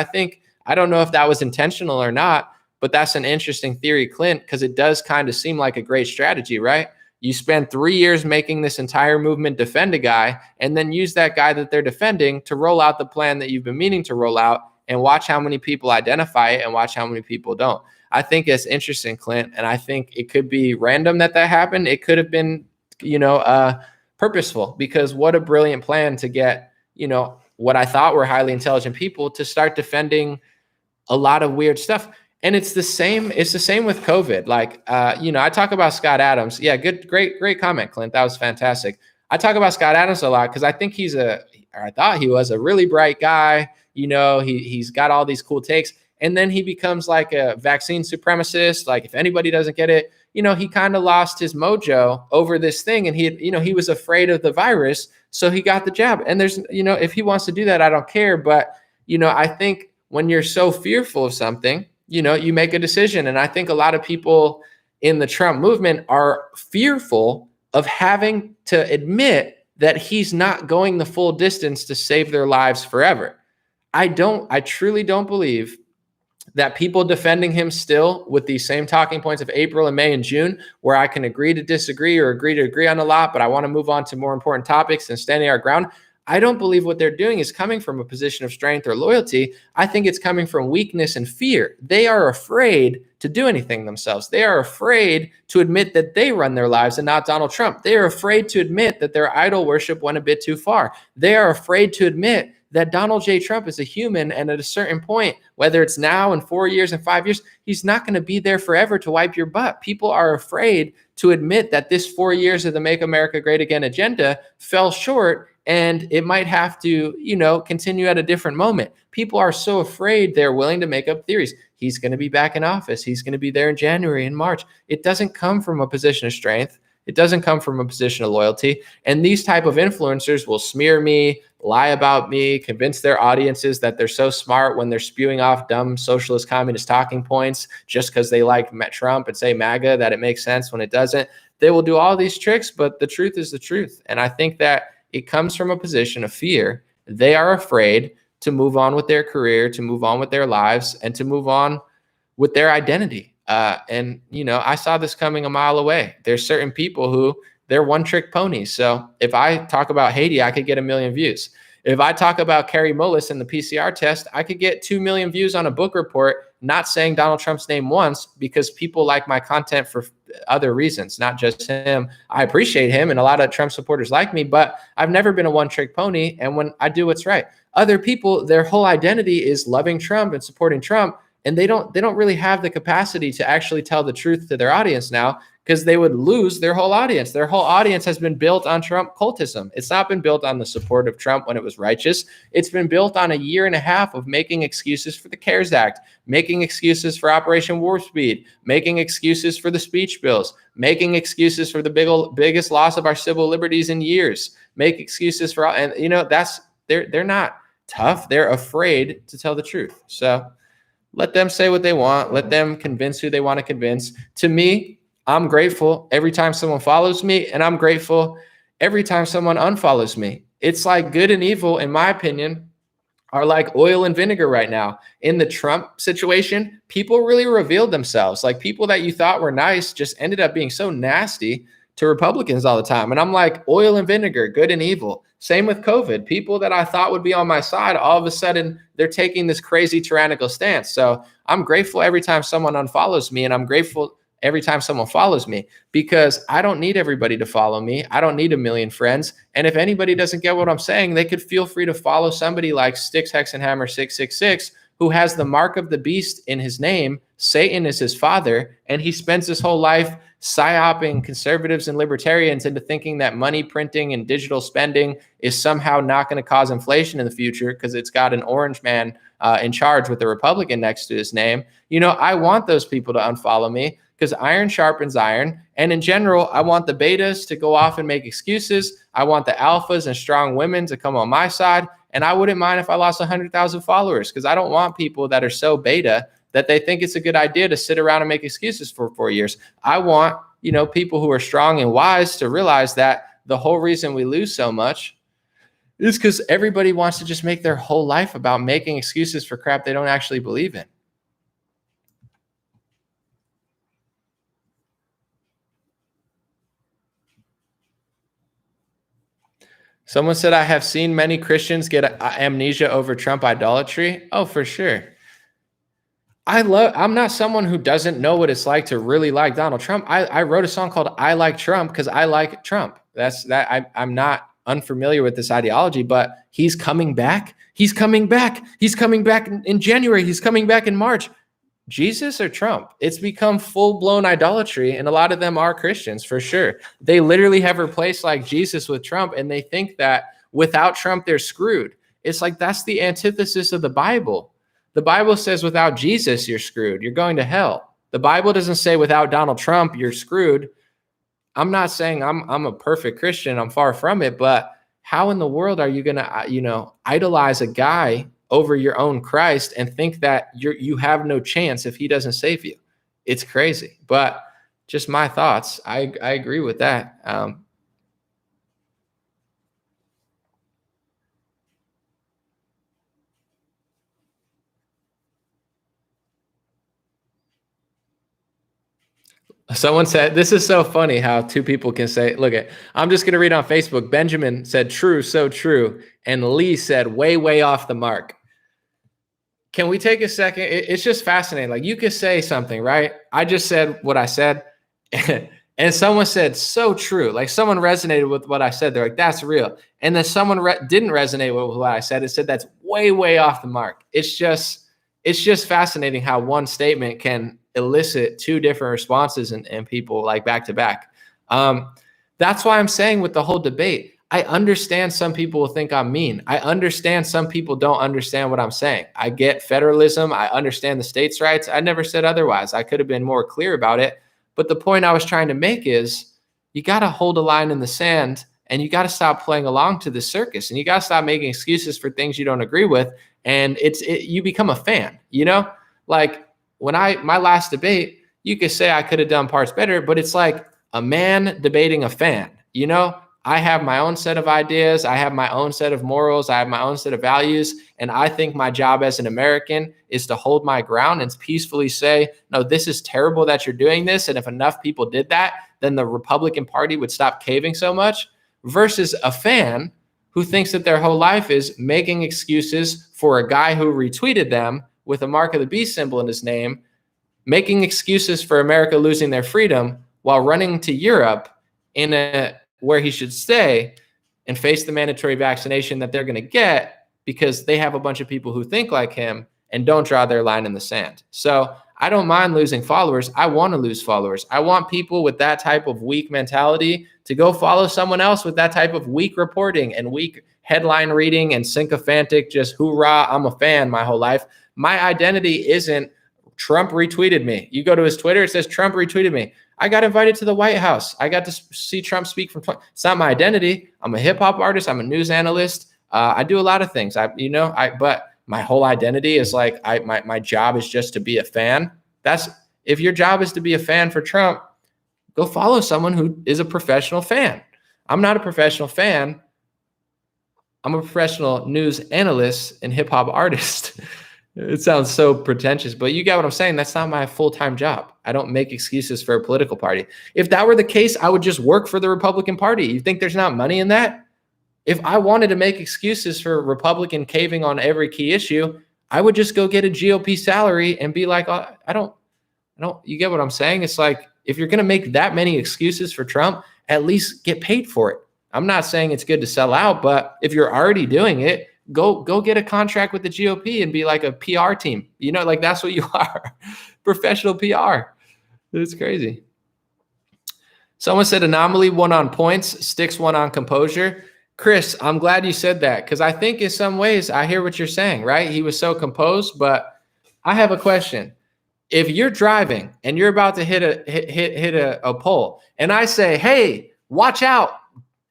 I don't know if that was intentional or not, but that's an interesting theory, Clint, because it does kind of seem like a great strategy, right? You spend 3 years making this entire movement defend a guy, and then use that guy that they're defending to roll out the plan that you've been meaning to roll out, and watch how many people identify it and watch how many people don't. I think it's interesting, Clint, and I think it could be random that happened. It could have been, purposeful, because what a brilliant plan to get, what I thought were highly intelligent people to start defending a lot of weird stuff. And it's the same with COVID. Like, I talk about Scott Adams. Yeah, great comment, Clint. That was fantastic. I talk about Scott Adams a lot because I think I thought he was a really bright guy. He's got all these cool takes. And then he becomes like a vaccine supremacist. Like, if anybody doesn't get it, he kind of lost his mojo over this thing. And he was afraid of the virus. So he got the jab. And there's, if he wants to do that, I don't care. But, I think when you're so fearful of something, you make a decision. And I think a lot of people in the Trump movement are fearful of having to admit that he's not going the full distance to save their lives forever. I truly don't believe that people defending him still with these same talking points of April and May and June, where I can agree to disagree or agree to agree on a lot, but I want to move on to more important topics and standing our ground. I don't believe what they're doing is coming from a position of strength or loyalty. I think it's coming from weakness and fear. They are afraid to do anything themselves. They are afraid to admit that they run their lives and not Donald Trump. They are afraid to admit that their idol worship went a bit too far. They are afraid to admit that Donald J. Trump is a human, and at a certain point, whether it's now in 4 years and 5 years, he's not going to be there forever to wipe your butt. People are afraid to admit that this 4 years of the Make America Great Again agenda fell short, and it might have to, continue at a different moment. People are so afraid they're willing to make up theories. He's going to be back in office. He's going to be there in January and March. It doesn't come from a position of strength. It doesn't come from a position of loyalty. And these type of influencers will smear me, lie about me, convince their audiences that they're so smart when they're spewing off dumb socialist communist talking points just because they like Trump and say MAGA, that it makes sense when it doesn't. They will do all these tricks, but the truth is the truth. And I think that it comes from a position of fear. They are afraid to move on with their career, to move on with their lives, and to move on with their identity. And I saw this coming a mile away. There's certain people who they're one-trick ponies. So if I talk about Haiti, I could get 1 million views. If I talk about Carrie Mullis and the PCR test, I could get 2 million views on a book report, not saying Donald Trump's name once, because people like my content for other reasons, not just him. I appreciate him, and a lot of Trump supporters like me, but I've never been a one-trick pony. And when I do what's right, other people, their whole identity is loving Trump and supporting Trump. And they don't really have the capacity to actually tell the truth to their audience now, because they would lose their whole audience. Their whole audience has been built on Trump cultism. It's not been built on the support of Trump when it was righteous. It's been built on a year and a half of making excuses for the CARES Act, making excuses for Operation Warp Speed, making excuses for the speech bills, making excuses for the biggest loss of our civil liberties in years, make excuses for, and they're not tough. They're afraid to tell the truth. So let them say what they want. Let them convince who they want to convince. To me, I'm grateful every time someone follows me, and I'm grateful every time someone unfollows me. It's like good and evil, in my opinion, are like oil and vinegar right now. In the Trump situation, people really revealed themselves. Like people that you thought were nice just ended up being so nasty to Republicans all the time. And I'm like oil and vinegar, good and evil. Same with COVID. People that I thought would be on my side, all of a sudden they're taking this crazy tyrannical stance. So I'm grateful every time someone unfollows me, and I'm grateful every time someone follows me, because I don't need everybody to follow me. I don't need a million friends. And if anybody doesn't get what I'm saying, they could feel free to follow somebody like Sticks, Hex, and Hammer 666, who has the mark of the beast in his name. Satan is his father, and he spends his whole life psyoping conservatives and libertarians into thinking that money printing and digital spending is somehow not going to cause inflation in the future because it's got an orange man in charge with a Republican next to his name. I want those people to unfollow me, because iron sharpens iron. And in general, I want the betas to go off and make excuses. I want the alphas and strong women to come on my side. And I wouldn't mind if I lost 100,000 followers, because I don't want people that are so beta that they think it's a good idea to sit around and make excuses for 4 years. I want, people who are strong and wise to realize that the whole reason we lose so much is because everybody wants to just make their whole life about making excuses for crap they don't actually believe in. Someone said, I have seen many Christians get amnesia over Trump idolatry. Oh, for sure. I'm not someone who doesn't know what it's like to really like Donald Trump. I wrote a song called I Like Trump because I like Trump. I'm not unfamiliar with this ideology, but he's coming back. He's coming back. He's coming back in January. He's coming back in March. Jesus or Trump? It's become full-blown idolatry, and a lot of them are Christians for sure. They literally have replaced like Jesus with Trump, and they think that without Trump, they're screwed. It's like that's the antithesis of the Bible. The Bible says without Jesus, you're screwed. You're going to hell. The Bible doesn't say without Donald Trump, you're screwed. I'm not saying I'm a perfect Christian. I'm far from it, but how in the world are you going to, idolize a guy over your own Christ and think that you have no chance if he doesn't save you? It's crazy, but just my thoughts. I agree with that. Someone said, this is so funny how two people can say, I'm just going to read on Facebook. Benjamin said, true, so true. And Lee said, way, way off the mark. Can we take a second? It's just fascinating. Like you could say something, right? I just said what I said. And someone said, so true. Like someone resonated with what I said. They're like, that's real. And then someone didn't resonate with what I said. It said, that's way, way off the mark. It's just fascinating how one statement can elicit two different responses and people like back to back. That's why I'm saying with the whole debate, I understand some people will think I'm mean. I understand some people don't understand what I'm saying. I get federalism. I understand the states' rights. I never said otherwise. I could have been more clear about it. But the point I was trying to make is you got to hold a line in the sand, and you got to stop playing along to the circus, and you got to stop making excuses for things you don't agree with. And you become a fan, like when my last debate, you could say I could have done parts better, but it's like a man debating a fan, I have my own set of ideas. I have my own set of morals. I have my own set of values. And I think my job as an American is to hold my ground and peacefully say, no, this is terrible that you're doing this. And if enough people did that, then the Republican Party would stop caving so much, versus a fan who thinks that their whole life is making excuses for a guy who retweeted them with a mark of the beast symbol in his name, making excuses for America losing their freedom while running to Europe where he should stay and face the mandatory vaccination that they're going to get because they have a bunch of people who think like him and don't draw their line in the sand. So I don't mind losing followers. I want to lose followers. I want people with that type of weak mentality to go follow someone else with that type of weak reporting and weak headline reading and sycophantic, just hoorah, I'm a fan my whole life. My identity isn't Trump retweeted me. You go to his Twitter, it says Trump retweeted me. I got invited to the White House. I got to see Trump speak from. It's not my identity. I'm a hip hop artist. I'm a news analyst. I do a lot of things. But my whole identity is like my job is just to be a fan. If your job is to be a fan for Trump, go follow someone who is a professional fan. I'm not a professional fan. I'm a professional news analyst and hip hop artist. It sounds so pretentious, but you get what I'm saying. That's not my full-time job. I don't make excuses for a political party. If that were the case, I would just work for the Republican Party. You think there's not money in that? If I wanted to make excuses for Republican caving on every key issue, I would just go get a GOP salary and be like, I don't, you get what I'm saying? It's like, if you're going to make that many excuses for Trump, at least get paid for it. I'm not saying it's good to sell out, but if you're already doing it, go get a contract with the GOP and be like a PR team. Like that's what you are. Professional PR. It's crazy. Someone said Anomaly won on points, Sticks won on composure. Chris, I'm glad you said that because I think in some ways I hear what you're saying, right? He was so composed, but I have a question. If you're driving and you're about to hit a pole and I say, hey, watch out,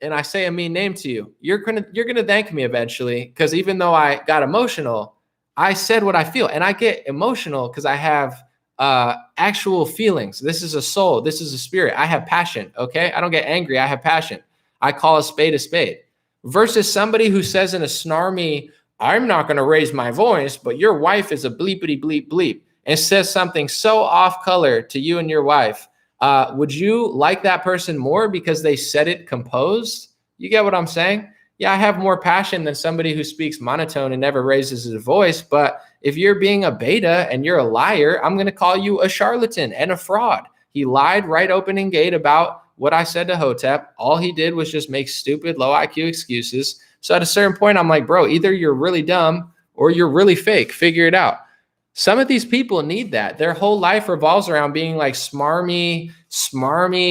and I say a mean name to you, you're gonna thank me eventually, because even though I got emotional, I said what I feel, and I get emotional because I have actual feelings. This is a soul. This is a spirit. I have passion. Okay, I don't get angry. I have passion. I call a spade a spade. Versus somebody who says in a snarmy, "I'm not gonna raise my voice, but your wife is a bleepity bleep bleep," and says something so off color to you and your wife. Would you like that person more because they said it composed? You get what I'm saying? Yeah, I have more passion than somebody who speaks monotone and never raises his voice. But if you're being a beta and you're a liar, I'm going to call you a charlatan and a fraud. He lied right opening gate about what I said to Hotep. All he did was just make stupid, low IQ excuses. So at a certain point, I'm like, bro, either you're really dumb or you're really fake. Figure it out. Some of these people need that. Their whole life revolves around being like smarmy,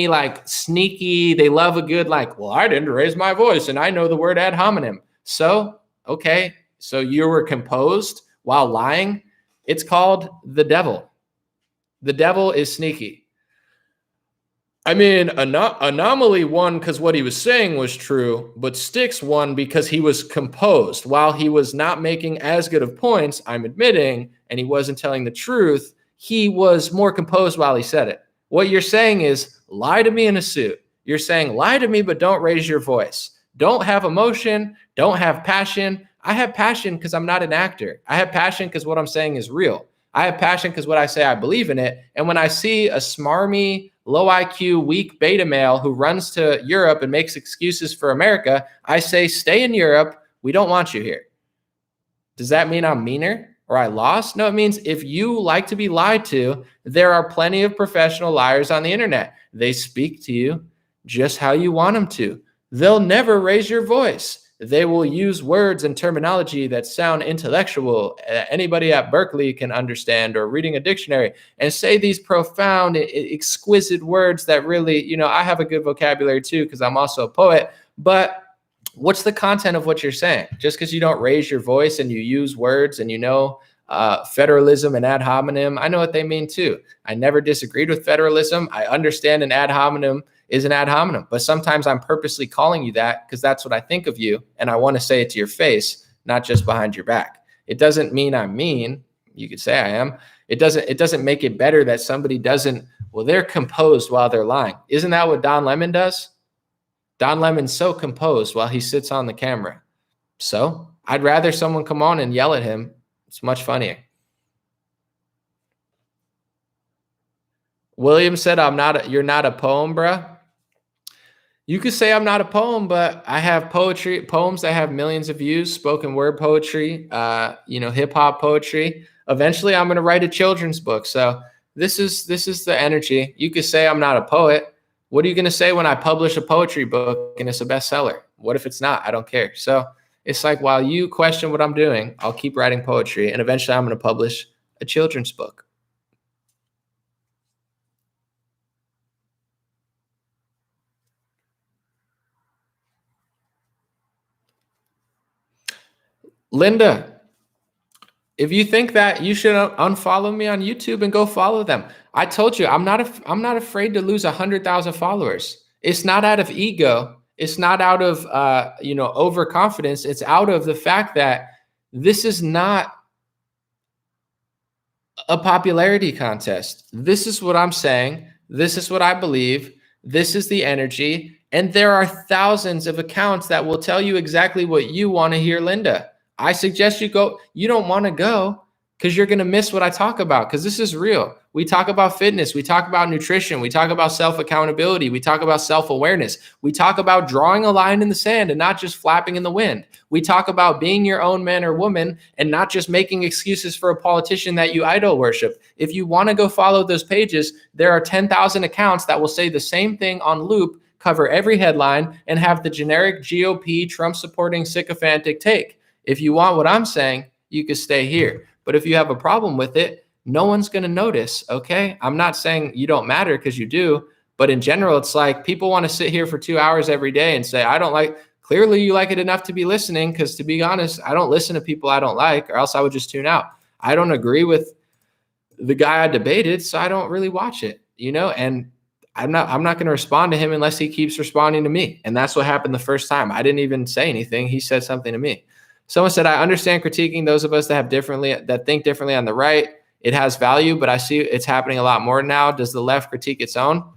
like sneaky. They love a good, like, well, I didn't raise my voice and I know the word ad hominem. So, okay, so you were composed while lying. It's called the devil. The devil is sneaky. I mean, Anomaly won because what he was saying was true, but Sticks won because he was composed. While he was not making as good of points, I'm admitting, and he wasn't telling the truth, he was more composed while he said it. What you're saying is, lie to me in a suit. You're saying, lie to me, but don't raise your voice. Don't have emotion. Don't have passion. I have passion because I'm not an actor. I have passion because what I'm saying is real. I have passion because what I say, I believe in it. And when I see a smarmy, low IQ, weak beta male who runs to Europe and makes excuses for America, I say, stay in Europe. We don't want you here. Does that mean I'm meaner or I lost? No, it means if you like to be lied to, there are plenty of professional liars on the internet. They speak to you just how you want them to. They'll never raise your voice. They will use words and terminology that sound intellectual. Anybody at Berkeley can understand, or reading a dictionary, and say these profound, exquisite words that really, I have a good vocabulary too because I'm also a poet. But what's the content of what you're saying? Just because you don't raise your voice and you use words and federalism and ad hominem, I know what they mean too. I never disagreed with federalism. I understand an ad hominem is an ad hominem, but sometimes I'm purposely calling you that because that's what I think of you, and I want to say it to your face, not just behind your back. It doesn't mean I'm mean. You could say I am. It doesn't make it better that somebody doesn't. Well, they're composed while they're lying. Isn't that what Don Lemon does? Don Lemon's so composed while he sits on the camera. So I'd rather someone come on and yell at him. It's much funnier. William said, you're not a poem, bruh. You could say I'm not a poem, but I have poems that have millions of views, spoken word poetry, hip hop poetry. Eventually I'm going to write a children's book. So this is the energy. You could say I'm not a poet. What are you going to say when I publish a poetry book and it's a bestseller? What if it's not? I don't care. So it's like, while you question what I'm doing, I'll keep writing poetry, and eventually I'm going to publish a children's book. Linda, if you think that, you should unfollow me on YouTube and go follow them. I told you, I'm not afraid to lose 100,000 followers. It's not out of ego. It's not out of overconfidence. It's out of the fact that this is not a popularity contest. This is what I'm saying. This is what I believe. This is the energy. And there are thousands of accounts that will tell you exactly what you want to hear, Linda. I suggest you go. You don't want to go because you're going to miss what I talk about, because this is real. We talk about fitness. We talk about nutrition. We talk about self-accountability. We talk about self-awareness. We talk about drawing a line in the sand and not just flapping in the wind. We talk about being your own man or woman and not just making excuses for a politician that you idol worship. If you want to go follow those pages, there are 10,000 accounts that will say the same thing on loop, cover every headline, and have the generic GOP Trump supporting sycophantic take. If you want what I'm saying, you could stay here. But if you have a problem with it, no one's going to notice, okay? I'm not saying you don't matter, because you do. But in general, it's like people want to sit here for 2 hours every day and say, I don't like, clearly you like it enough to be listening, because to be honest, I don't listen to people I don't like, or else I would just tune out. I don't agree with the guy I debated, so I don't really watch it, and I'm not going to respond to him unless he keeps responding to me. And that's what happened the first time. I didn't even say anything. He said something to me. Someone said, I understand critiquing those of us that think differently on the right. It has value, but I see it's happening a lot more now. Does the left critique its own?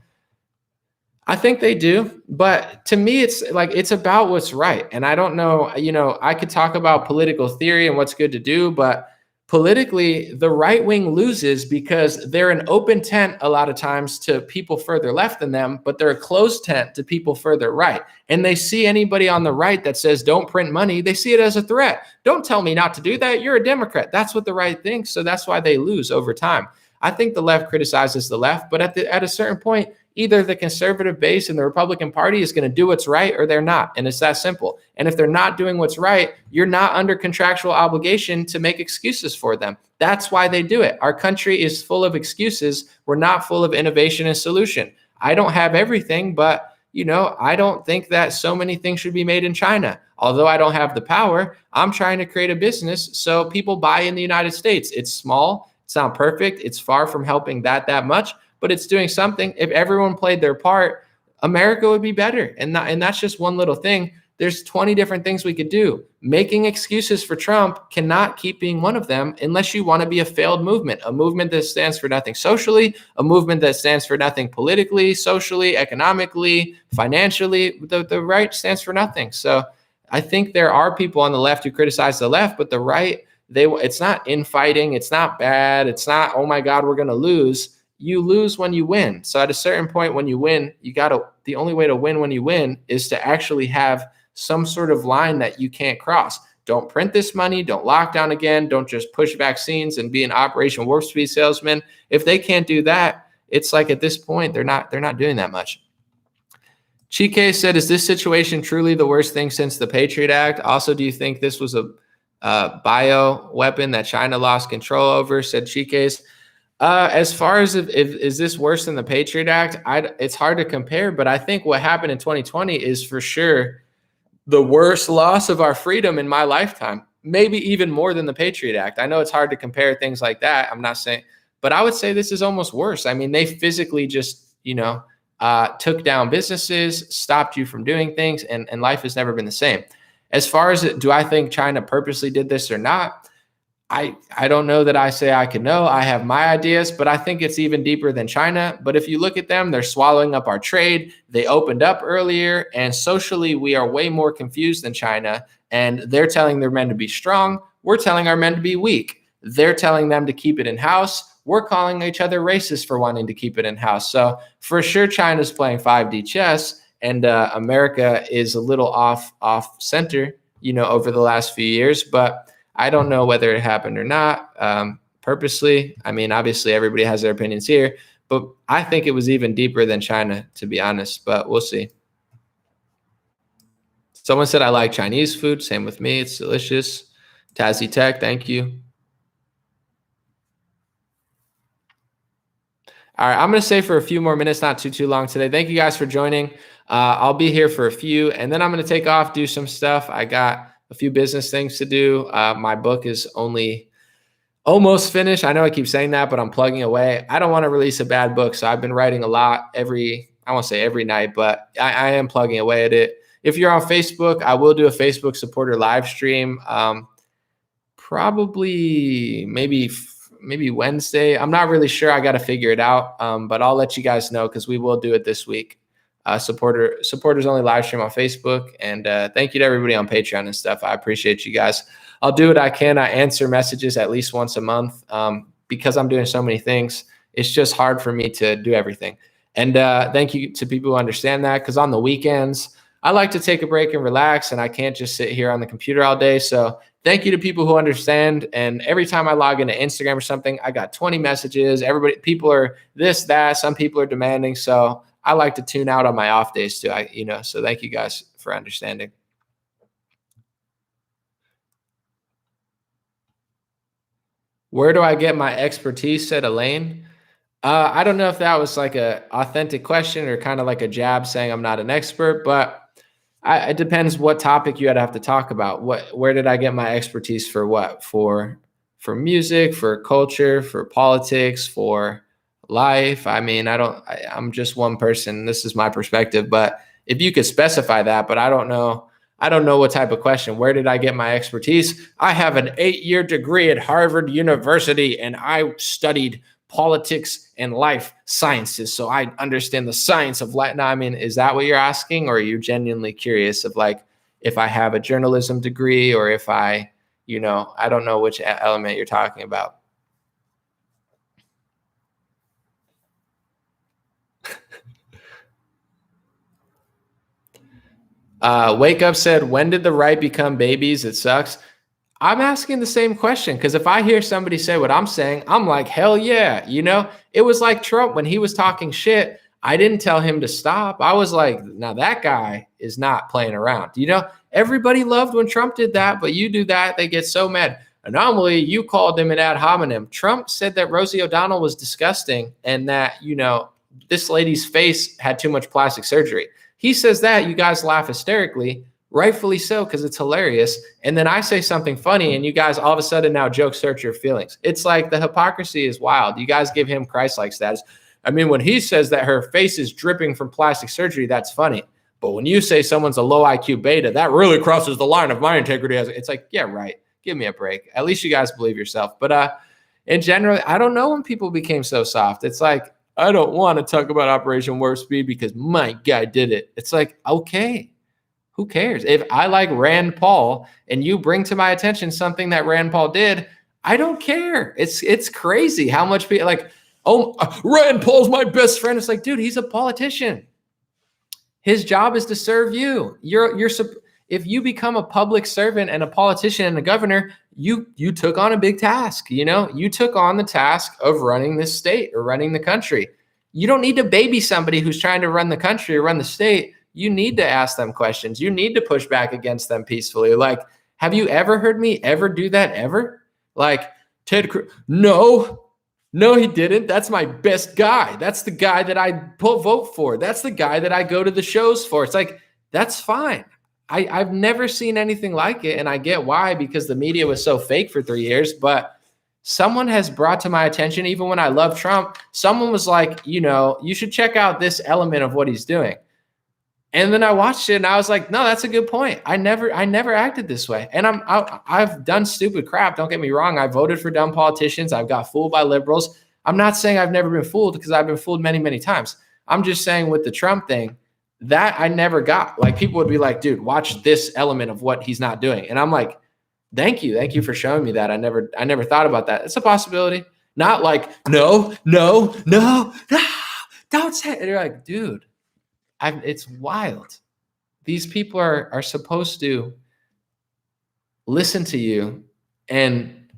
I think they do. But to me, it's about what's right. And I don't know, I could talk about political theory and what's good to do, but politically, the right wing loses because they're an open tent a lot of times to people further left than them, but they're a closed tent to people further right. And they see anybody on the right that says, don't print money, they see it as a threat. Don't tell me not to do that. You're a Democrat. That's what the right thinks. So that's why they lose over time. I think the left criticizes the left, but at a certain point, either the conservative base and the Republican Party is going to do what's right, or they're not. And it's that simple. And if they're not doing what's right, you're not under contractual obligation to make excuses for them. That's why they do it. Our country is full of excuses. We're not full of innovation and solution. I don't have everything, but I don't think that so many things should be made in China. Although I don't have the power, I'm trying to create a business so people buy in the United States. It's small. It's not perfect. It's far from helping that much, but it's doing something. If everyone played their part, America would be better. And that's just one little thing. There's 20 different things we could do. Making excuses for Trump cannot keep being one of them unless you want to be a failed movement, a movement that stands for nothing socially, a movement that stands for nothing politically, socially, economically, financially. The right stands for nothing. So I think there are people on the left who criticize the left, but the right, it's not infighting. It's not bad. It's not, oh my God, we're going to lose. You lose when you win. So at a certain point, when you win, the only way to win when you win is to actually have some sort of line that you can't cross. Don't print this money. Don't lock down again. Don't just push vaccines and be an Operation Warp Speed salesman. If they can't do that, it's like at this point, they're not doing that much. Chike said, is this situation truly the worst thing since the Patriot Act? Also, do you think this was a bio weapon that China lost control over? Said Chike's. As far as if is this worse than the Patriot Act, it's hard to compare, but I think what happened in 2020 is for sure the worst loss of our freedom in my lifetime, maybe even more than the Patriot Act. I know it's hard to compare things like that. I'm not saying, but I would say this is almost worse. I mean, they physically just, took down businesses, stopped you from doing things, and life has never been the same. As far as do I think China purposely did this or not? I don't know that I say I can know. I have my ideas, but I think it's even deeper than China. But if you look at them, they're swallowing up our trade. They opened up earlier, and socially, we are way more confused than China. And they're telling their men to be strong. We're telling our men to be weak. They're telling them to keep it in-house. We're calling each other racist for wanting to keep it in-house. So for sure, China's playing 5D chess, and America is a little off center, over the last few years. But I don't know whether it happened or not purposely. I mean, obviously, everybody has their opinions here, but I think it was even deeper than China, to be honest, but we'll see. Someone said, I like Chinese food. Same with me. It's delicious. Tazzy Tech, thank you. All right, I'm going to stay for a few more minutes, not too long today. Thank you guys for joining. I'll be here for a few, and then I'm going to take off, do some stuff. I got a few business things to do. My book is only almost finished. I know I keep saying that, but I'm plugging away. I don't want to release a bad book. So I've been writing a lot I won't say every night, but I am plugging away at it. If you're on Facebook, I will do a Facebook supporter live stream. Probably maybe Wednesday. I'm not really sure. I got to figure it out. But I'll let you guys know because we will do it this week. Supporters only live stream on Facebook. And thank you to everybody on Patreon and stuff. I appreciate you guys. I'll do what I can. I answer messages at least once a month because I'm doing so many things. It's just hard for me to do everything. And thank you to people who understand that, because on the weekends, I like to take a break and relax, and I can't just sit here on the computer all day. So thank you to people who understand. And every time I log into Instagram or something, I got 20 messages. People are this, that. Some people are demanding. So I like to tune out on my off days too. So thank you guys for understanding. Where do I get my expertise, said Elaine. I don't know if that was like a authentic question or kind of like a jab saying I'm not an expert, but it depends what topic you had to have to talk about. Where did I get my expertise for what? For music, for culture, for politics, for life. I mean, I'm just one person. This is my perspective, but if you could specify that, but I don't know what type of question. Where did I get my expertise? I have an 8-year degree at Harvard University, and I studied politics and life sciences. So I understand the science of life. Now, I mean, is that what you're asking? Or are you genuinely curious of like, if I have a journalism degree or if I don't know which element you're talking about. Wake Up said, when did the right become babies? It sucks. I'm asking the same question because if I hear somebody say what I'm saying, I'm like, hell yeah. It was like Trump when he was talking shit. I didn't tell him to stop. I was like, now that guy is not playing around. Everybody loved when Trump did that, but you do that, they get so mad. Anomaly, you called him an ad hominem. Trump said that Rosie O'Donnell was disgusting and that, this lady's face had too much plastic surgery. He says that, you guys laugh hysterically. Rightfully so, because it's hilarious. And then I say something funny and you guys all of a sudden now jokes hurt your feelings. It's like the hypocrisy is wild. You guys give him Christ-like status. I mean, when he says that her face is dripping from plastic surgery, that's funny. But when you say someone's a low IQ beta, that really crosses the line of my integrity. It's like, yeah, right. Give me a break. At least you guys believe yourself. But in general, I don't know when people became so soft. It's like, I don't want to talk about Operation Warp Speed because my guy did it. It's like, okay. Who cares? If I like Rand Paul and you bring to my attention something that Rand Paul did, I don't care. It's crazy how much people like, oh, Rand Paul's my best friend. It's like, dude, he's a politician. His job is to serve you. If you become a public servant and a politician and a governor, you took on a big task. You took on the task of running this state or running the country. You don't need to baby somebody who's trying to run the country or run the state. You need to ask them questions. You need to push back against them peacefully. Like, have you ever heard me ever do that ever? Like, Ted Cruz, no, he didn't. That's my best guy. That's the guy that I vote for. That's the guy that I go to the shows for. It's like, that's fine. I've never seen anything like it. And I get why, because the media was so fake for 3 years. But someone has brought to my attention, even when I love Trump, someone was like, you should check out this element of what he's doing. And then I watched it and I was like, no, that's a good point. I never acted this way. And I've done stupid crap. Don't get me wrong. I voted for dumb politicians. I've got fooled by liberals. I'm not saying I've never been fooled because I've been fooled many, many times. I'm just saying with the Trump thing, that I never got. Like, people would be like, dude, watch this element of what he's not doing. And I'm like, thank you. Thank you for showing me that. I never thought about that. It's a possibility. Not like, no, don't say it. They're like, dude. It's wild. These people are supposed to listen to you and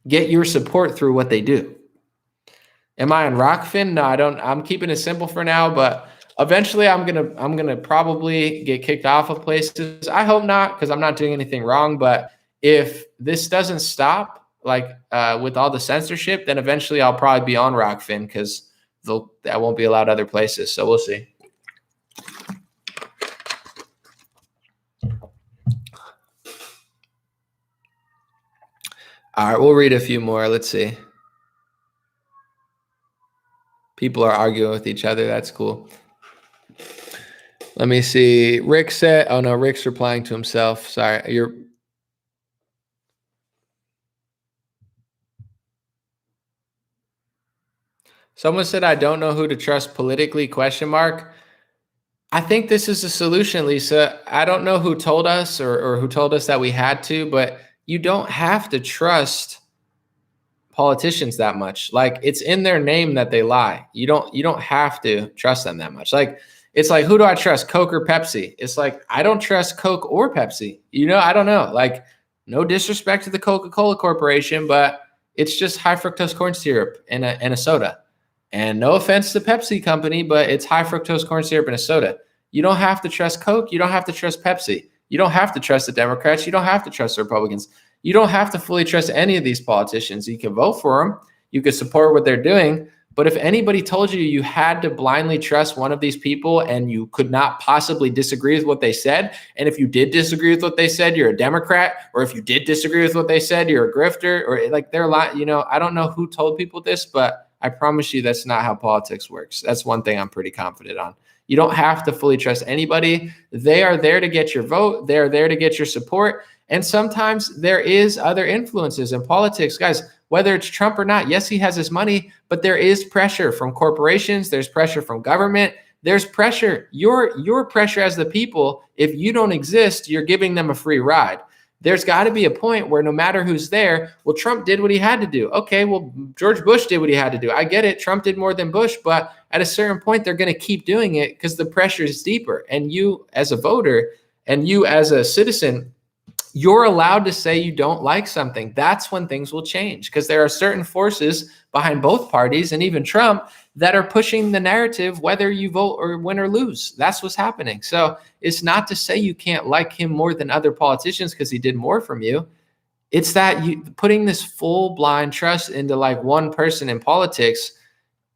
get your support through what they do. Am I on Rockfin? No, I don't. I'm keeping it simple for now, but eventually I'm gonna probably get kicked off of places. I hope not, because I'm not doing anything wrong. But if this doesn't stop, like with all the censorship, then eventually I'll probably be on Rockfin because I won't be allowed other places. So we'll see. All right, we'll read a few more. Let's see. People are arguing with each other. That's cool. Let me see. Rick said, oh no, Rick's replying to himself. Sorry. Someone said, I don't know who to trust politically, ? I think this is a solution, Lisa. I don't know who told us or who told us that we had to, but you don't have to trust politicians that much. Like, it's in their name that they lie. You don't have to trust them that much. Like, it's like, who do I trust, Coke or Pepsi? It's like, I don't trust Coke or Pepsi. I don't know. Like, no disrespect to the Coca-Cola Corporation, but it's just high fructose corn syrup and a soda. And no offense to Pepsi Company, but it's high fructose corn syrup and a soda. You don't have to trust Coke. You don't have to trust Pepsi. You don't have to trust the Democrats. You don't have to trust the Republicans. You don't have to fully trust any of these politicians. You can vote for them. You can support what they're doing. But if anybody told you you had to blindly trust one of these people and you could not possibly disagree with what they said, and if you did disagree with what they said, you're a Democrat, or if you did disagree with what they said, you're a grifter, or like they're lying. I don't know who told people this, but I promise you that's not how politics works. That's one thing I'm pretty confident on. You don't have to fully trust anybody. They are there to get your vote. They're there to get your support. And sometimes there is other influences in politics, guys, whether it's Trump or not. Yes, he has his money, but there is pressure from corporations. There's pressure from government. There's pressure. Your pressure as the people, if you don't exist, you're giving them a free ride. There's got to be a point where no matter who's there, well, Trump did what he had to do. Okay, well, George Bush did what he had to do. I get it. Trump did more than Bush, but at a certain point, they're going to keep doing it because the pressure is deeper. And you as a voter and you as a citizen, you're allowed to say you don't like something. That's when things will change, because there are certain forces behind both parties and even Trump that are pushing the narrative, whether you vote or win or lose. That's what's happening. So it's not to say you can't like him more than other politicians because he did more from you. It's that you putting this full blind trust into like one person in politics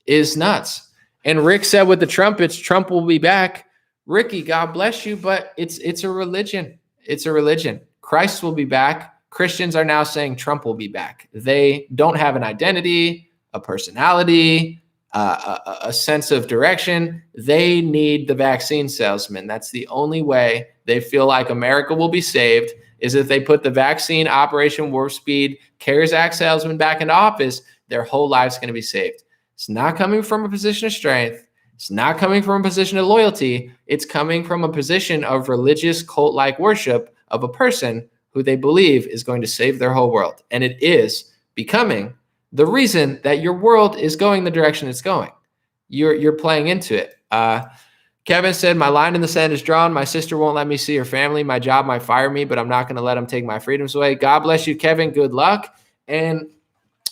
is nuts. And Rick said with the trumpets, Trump will be back. Ricky, God bless you, but it's a religion. It's a religion. Christ will be back. Christians are now saying Trump will be back. They don't have an identity, a personality, a sense of direction. They need the vaccine salesman. That's the only way they feel like America will be saved, is if they put the vaccine Operation Warp Speed CARES Act salesman back into office. Their whole life's going to be saved. It's not coming from a position of strength. It's not coming from a position of loyalty. It's coming from a position of religious cult-like worship of a person who they believe is going to save their whole world. And it is becoming the reason that your world is going the direction it's going. You're playing into it. Kevin said, my line in the sand is drawn. My sister won't let me see her family. My job might fire me, but I'm not going to let them take my freedoms away. God bless you, Kevin. Good luck. And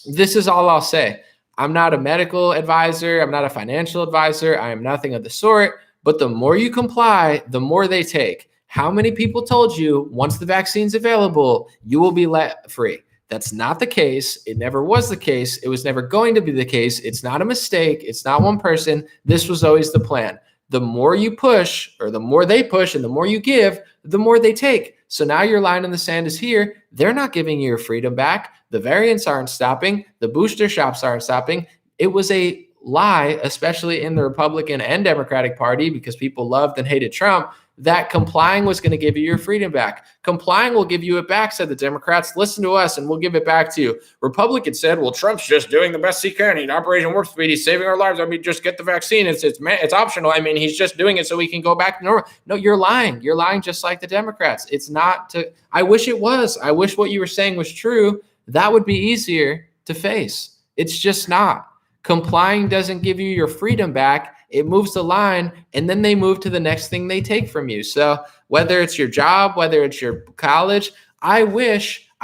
this is all I'll say. I'm not a medical advisor. I'm not a financial advisor. I am nothing of the sort. But the more you comply, the more they take. How many people told you once the vaccine's available, you will be let free? That's not the case. It never was the case. It was never going to be the case. It's not a mistake. It's not one person. This was always the plan. The more you push, or the more they push, and the more you give, the more they take. So now your line in the sand is here. They're not giving you your freedom back. The variants aren't stopping. The booster shops aren't stopping. It was a lie, especially in the Republican and Democratic Party, because people loved and hated Trump, that complying was going to give you your freedom back. Complying will give you it back, said the Democrats. Listen to us and we'll give it back to you. Republicans said, well, Trump's just doing the best he can. He's Operation Warp Speed. He's saving our lives. I mean, just get the vaccine. It's optional. I mean, he's just doing it so we can go back to normal. No, you're lying. You're lying just like the Democrats. It's not to, I wish it was. I wish what you were saying was true. That would be easier to face. It's just not. Complying doesn't give you your freedom back. It moves the line, and then they move to the next thing they take from you. So whether it's your job, whether it's your college, I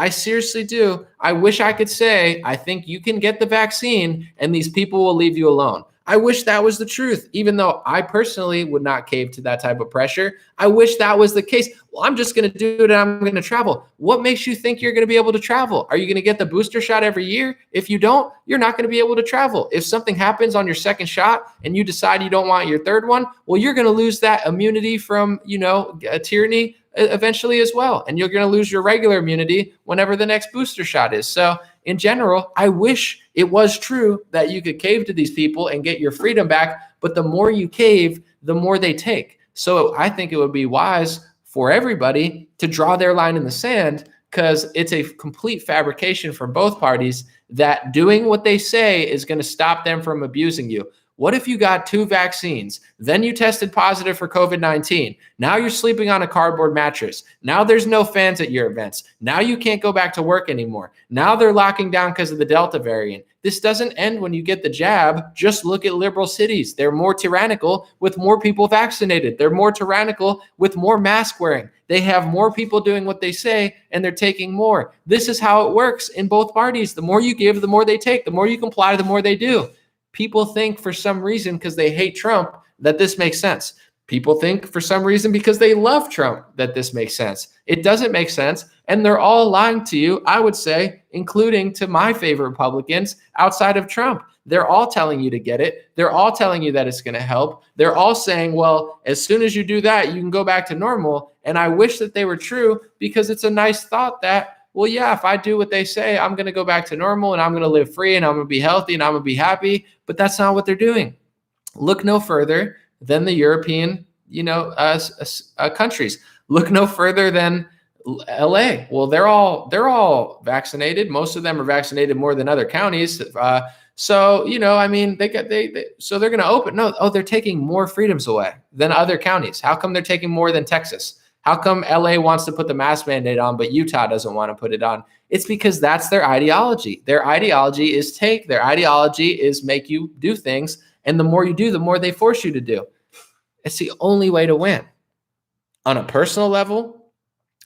seriously do. I wish I could say, I think you can get the vaccine and these people will leave you alone. I wish that was the truth, even though I personally would not cave to that type of pressure. I wish that was the case. Well, I'm just going to do it and I'm going to travel. What makes you think you're going to be able to travel? Are you going to get the booster shot every year? If you don't, you're not going to be able to travel. If something happens on your second shot and you decide you don't want your third one, well, you're going to lose that immunity from, a tyranny eventually as well. And you're going to lose your regular immunity whenever the next booster shot is. So in general, I wish it was true that you could cave to these people and get your freedom back. But the more you cave, the more they take. So I think it would be wise for everybody to draw their line in the sand, because it's a complete fabrication from both parties that doing what they say is going to stop them from abusing you. What if you got 2 vaccines, then you tested positive for COVID-19? Now you're sleeping on a cardboard mattress. Now there's no fans at your events. Now you can't go back to work anymore. Now they're locking down because of the Delta variant. This doesn't end when you get the jab. Just look at liberal cities. They're more tyrannical with more people vaccinated. They're more tyrannical with more mask wearing. They have more people doing what they say, and they're taking more. This is how it works in both parties. The more you give, the more they take. The more you comply, the more they do. People think for some reason, because they hate Trump, that this makes sense. People think for some reason because they love Trump that this makes sense. It doesn't make sense. And they're all lying to you, I would say, including to my favorite Republicans outside of Trump. They're all telling you to get it. They're all telling you that it's going to help. They're all saying, well, as soon as you do that, you can go back to normal. And I wish that they were true, because it's a nice thought that, well, yeah, if I do what they say, I'm going to go back to normal and I'm going to live free and I'm going to be healthy and I'm going to be happy. But that's not what they're doing. Look no further than the European, countries. Look no further than LA. Well, they're all vaccinated. Most of them are vaccinated more than other counties. So they're going to open. No, they're taking more freedoms away than other counties. How come they're taking more than Texas? How come LA wants to put the mask mandate on, but Utah doesn't want to put it on? It's because that's their ideology. Their ideology is take. Their ideology is make you do things. And the more you do, the more they force you to do. It's the only way to win on a personal level,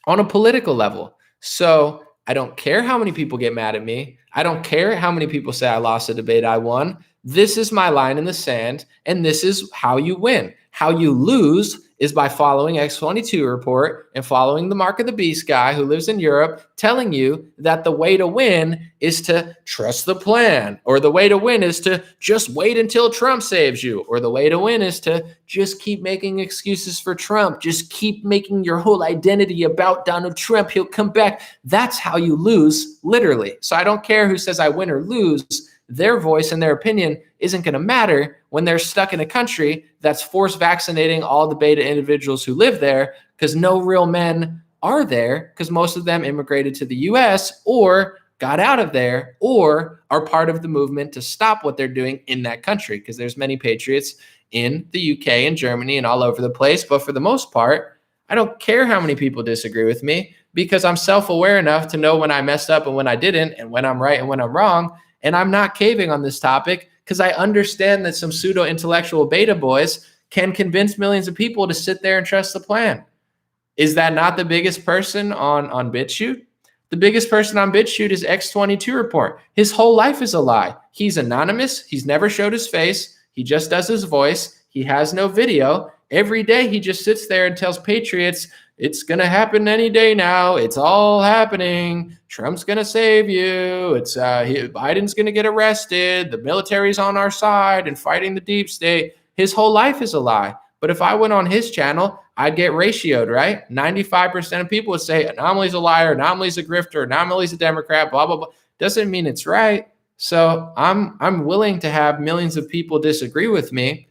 on a political level. So I don't care how many people get mad at me. I don't care how many people say I lost a debate, I won. This is my line in the sand, and this is how you win. How you lose is by following X22 report and following the Mark of the Beast guy who lives in Europe, telling you that the way to win is to trust the plan, or the way to win is to just wait until Trump saves you, or the way to win is to just keep making excuses for Trump. Just keep making your whole identity about Donald Trump. He'll come back. That's how you lose, literally. So I don't care who says I win or lose. Their voice and their opinion isn't going to matter when they're stuck in a country that's force vaccinating all the beta individuals who live there, because no real men are there, because most of them immigrated to the US or got out of there or are part of the movement to stop what they're doing in that country, because there's many patriots in the UK and Germany and all over the place. But for the most part, I don't care how many people disagree with me, because I'm self-aware enough to know when I messed up and when I didn't, and when I'm right and when I'm wrong. And I'm not caving on this topic because I understand that some pseudo-intellectual beta boys can convince millions of people to sit there and trust the plan. Is that not the biggest person on BitChute? The biggest person on BitChute is X22 report. His whole life is a lie. He's anonymous. He's never showed his face. He just does his voice. He has no video. Every day he just sits there and tells patriots, it's going to happen any day now. It's all happening. Trump's going to save you. Biden's going to get arrested. The military's on our side and fighting the deep state. His whole life is a lie. But if I went on his channel, I'd get ratioed, right? 95% of people would say Anomaly's a liar, Anomaly's a grifter, Anomaly's a Democrat, blah, blah, blah. Doesn't mean it's right. So I'm willing to have millions of people disagree with me.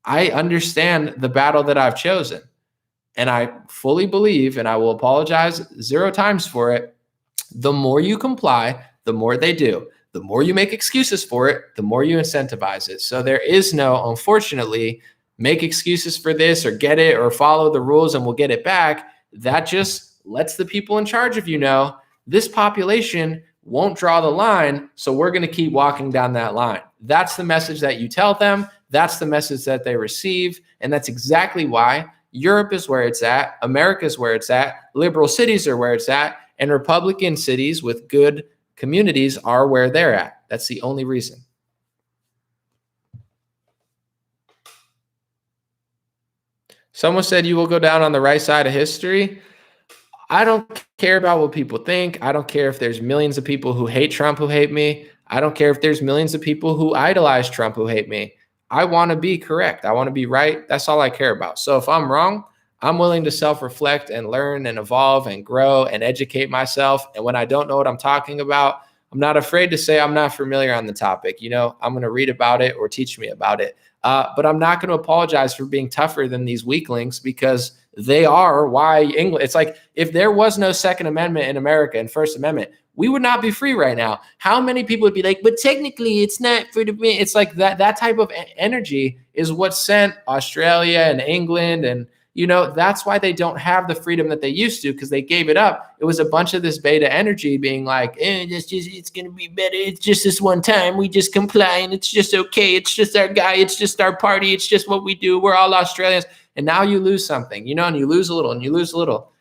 I understand the battle that I've chosen. And I fully believe, and I will apologize 0 times for it, the more you comply, the more they do. The more you make excuses for it, the more you incentivize it. So there is no, unfortunately, make excuses for this or get it or follow the rules and we'll get it back. That just lets the people in charge of you know this population won't draw the line, so we're going to keep walking down that line. That's the message that you tell them. That's the message that they receive. And that's exactly why Europe is where it's at, America is where it's at, liberal cities are where it's at, and Republican cities with good communities are where they're at. That's the only reason. Someone said you will go down on the right side of history. I don't care about what people think. I don't care if there's millions of people who hate Trump who hate me. I don't care if there's millions of people who idolize Trump who hate me. I want to be correct. I want to be right. That's all I care about. So if I'm wrong, I'm willing to self-reflect and learn and evolve and grow and educate myself. And when I don't know what I'm talking about, I'm not afraid to say I'm not familiar on the topic. You know, I'm going to read about it or teach me about it. But I'm not going to apologize for being tougher than these weaklings, because they are why England. It's like, if there was no Second Amendment in America and First Amendment, we would not be free right now. How many people would be like, but technically it's not free to be? It's like that type of energy is what sent Australia and England, and you know, that's why they don't have the freedom that they used to, because they gave it up. It was a bunch of this beta energy being like, it's going to be better. It's just this one time. We just comply and it's just okay. It's just our guy. It's just our party. It's just what we do. We're all Australians. And now you lose something, you know, and you lose a little and you lose a little.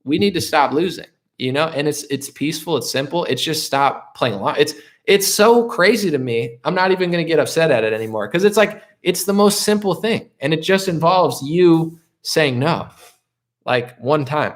We need to stop losing, you know, and it's peaceful. It's simple. It's just stop playing along. It's so crazy to me. I'm not even going to get upset at it anymore, because it's like, it's the most simple thing. And it just involves you saying no, like one time.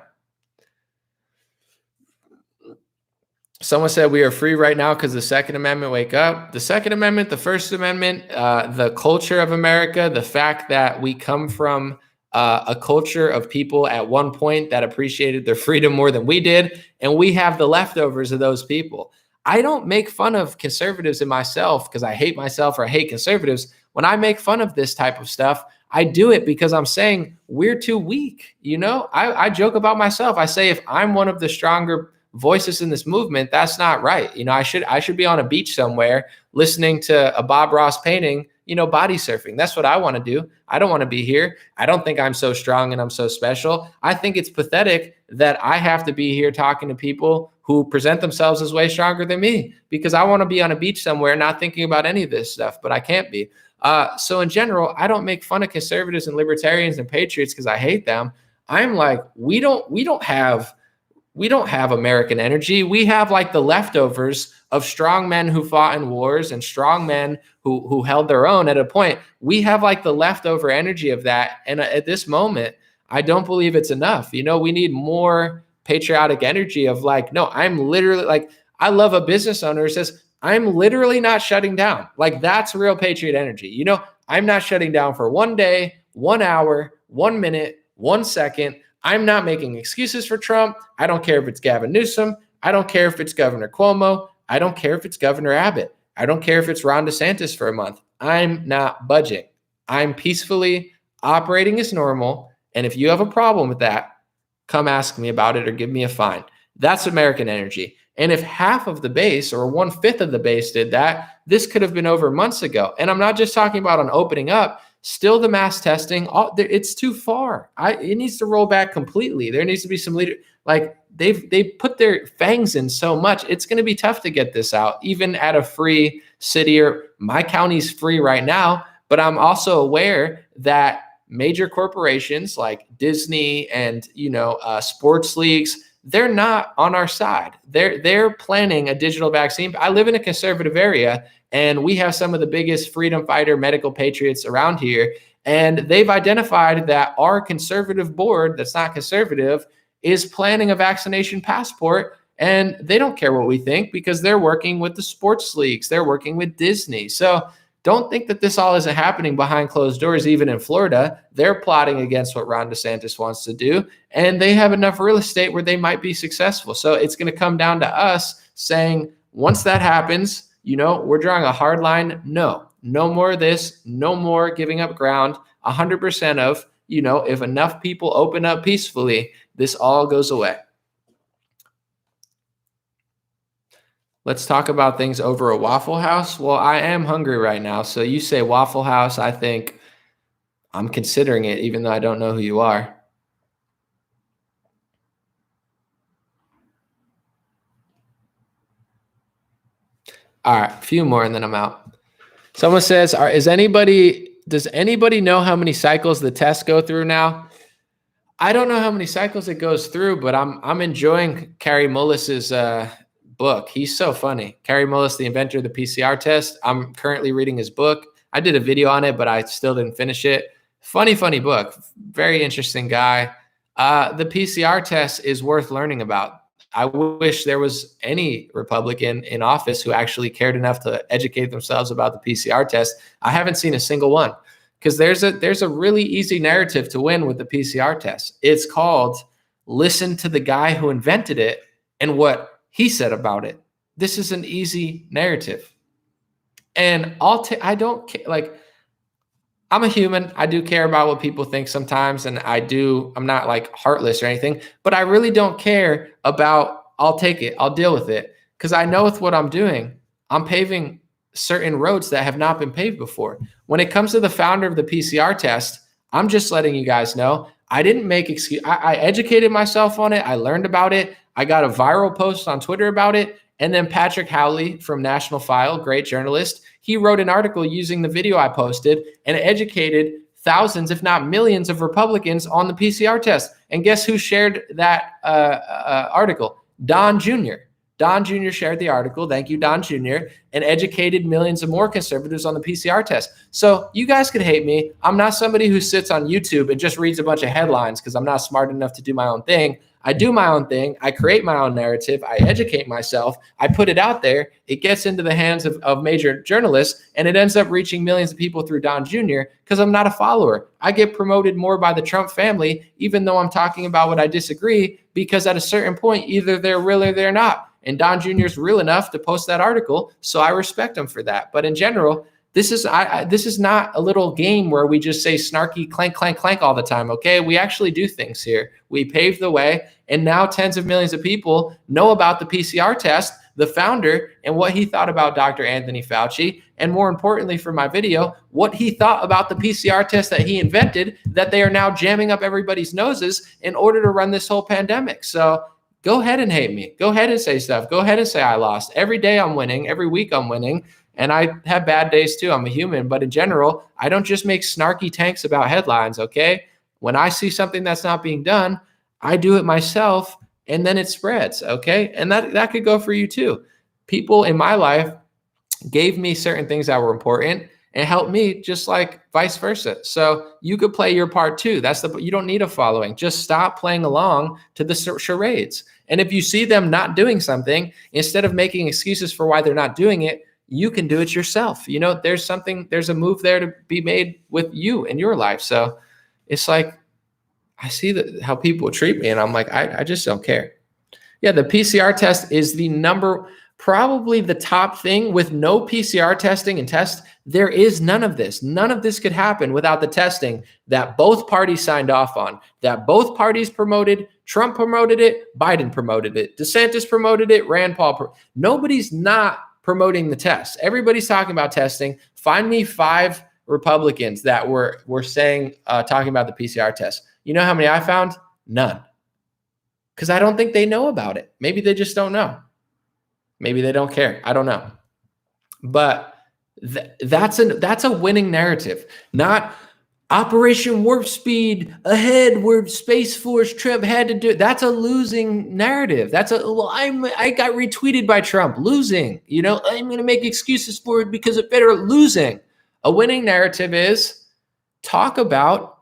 Someone said we are free right now because the Second Amendment. Wake up. The Second Amendment, the First Amendment, the culture of America, the fact that we come from a culture of people at one point that appreciated their freedom more than we did, and we have the leftovers of those people. I don't make fun of conservatives in myself because I hate myself or I hate conservatives. When I make fun of this type of stuff, I do it because I'm saying we're too weak. You know, I joke about myself. I say, if I'm one of the stronger voices in this movement, that's not right. You know, I should be on a beach somewhere listening to a Bob Ross painting, you know, body surfing. That's what I want to do. I don't want to be here. I don't think I'm so strong and I'm so special. I think it's pathetic that I have to be here talking to people who present themselves as way stronger than me, because I want to be on a beach somewhere not thinking about any of this stuff, but I can't be. So in general, I don't make fun of conservatives and libertarians and patriots because I hate them. I'm like, we don't have American energy. We have like the leftovers of strong men who fought in wars and strong men who held their own at a point. We have like the leftover energy of that. And at this moment, I don't believe it's enough. You know, we need more patriotic energy of like, no, I'm literally like, I love a business owner who says, I'm literally not shutting down. Like, that's real patriot energy. You know, I'm not shutting down for 1 day, 1 hour, 1 minute, 1 second. I'm not making excuses for Trump. I don't care if it's Gavin Newsom. I don't care if it's Governor Cuomo. I don't care if it's Governor Abbott. I don't care if it's Ron DeSantis for a month. I'm not budging. I'm peacefully operating as normal. And if you have a problem with that, come ask me about it or give me a fine. That's American energy. And if half of the base or 1/5 of the base did that, this could have been over months ago. And I'm not just talking about on opening up. Still, the mass testing, it's too far. It needs to roll back completely. There needs to be some leader. Like, they've put their fangs in so much. It's going to be tough to get this out, even at a free city. Or my county's free right now, but I'm also aware that major corporations like Disney and sports leagues, they're not on our side. They're planning a digital vaccine. I live in a conservative area, and we have some of the biggest freedom fighter medical patriots around here. And they've identified that our conservative board that's not conservative is planning a vaccination passport. And they don't care what we think because they're working with the sports leagues. They're working with Disney. So don't think that this all isn't happening behind closed doors. Even in Florida, they're plotting against what Ron DeSantis wants to do. And they have enough real estate where they might be successful. So it's going to come down to us saying, once that happens, we're drawing a hard line. No more of this, no more giving up ground. 100% of, if enough people open up peacefully, this all goes away. Let's talk about things over a Waffle House. Well, I am hungry right now. So you say Waffle House, I think I'm considering it, even though I don't know who you are. All right, a few more and then I'm out. Someone says, does anybody know how many cycles the tests go through now? I don't know how many cycles it goes through, but I'm enjoying Carrie Mullis's book. He's so funny. Carrie Mullis, the inventor of the PCR test. I'm currently reading his book. I did a video on it, but I still didn't finish it. Funny book. Very interesting guy. The PCR test is worth learning about. I wish there was any Republican in office who actually cared enough to educate themselves about the PCR test. I haven't seen a single one. because there's a really easy narrative to win with the PCR test. It's called listen to the guy who invented it and what he said about it. This is an easy narrative. And I don't care. Like, I'm a human. I do care about what people think sometimes. And I'm not like heartless or anything, but I really don't care about, I'll take it. I'll deal with it. Because I know with what I'm doing, I'm paving certain roads that have not been paved before. When it comes to the founder of the PCR test, I'm just letting you guys know, I didn't make excuse. I educated myself on it. I learned about it. I got a viral post on Twitter about it. And then Patrick Howley from National File, great journalist, he wrote an article using the video I posted and educated thousands, if not millions, of Republicans on the PCR test. And guess who shared that article? Don Jr. Don Jr. shared the article. Thank you, Don Jr. And educated millions of more conservatives on the PCR test. So you guys could hate me. I'm not somebody who sits on YouTube and just reads a bunch of headlines because I'm not smart enough to do my own thing. I do my own thing. I create my own narrative. I educate myself. I put it out there. It gets into the hands of major journalists, and it ends up reaching millions of people through Don Jr. because I'm not a follower. I get promoted more by the Trump family, even though I'm talking about what I disagree, because at a certain point, either they're real or they're not. And Don Jr. is real enough to post that article, so I respect him for that. But in general, this is not a little game where we just say snarky clank, clank, clank all the time, okay? We actually do things here. We paved the way, and now tens of millions of people know about the PCR test, the founder, and what he thought about Dr. Anthony Fauci, and more importantly for my video, what he thought about the PCR test that he invented that they are now jamming up everybody's noses in order to run this whole pandemic. So go ahead and hate me. Go ahead and say stuff. Go ahead and say I lost. Every day I'm winning. Every week I'm winning. And I have bad days too. I'm a human. But in general, I don't just make snarky tanks about headlines, okay? When I see something that's not being done, I do it myself, and then it spreads, okay? And that could go for you too. People in my life gave me certain things that were important and helped me, just like vice versa. So you could play your part too. You don't need a following. Just stop playing along to the charades. And if you see them not doing something, instead of making excuses for why they're not doing it, you can do it yourself. You know, there's a move there to be made with you in your life. So it's like, I see how people treat me, and I'm like, I just don't care. Yeah, the PCR test is probably the top thing. With no PCR testing and test, there is none of this. None of this could happen without the testing that both parties signed off on, that both parties promoted. Trump promoted it, Biden promoted it, DeSantis promoted it, Rand Paul. Nobody's not promoting the test. Everybody's talking about testing. Find me 5 Republicans that were saying, talking about the PCR test. You know how many I found? None. Because I don't think they know about it. Maybe they just don't know. Maybe they don't care. I don't know. But that's a winning narrative. Not Operation Warp Speed ahead where Space Force Trump had to do it. That's a losing narrative. I got retweeted by Trump. Losing. You know, I'm going to make excuses for it because it's better. Losing. A winning narrative is talk about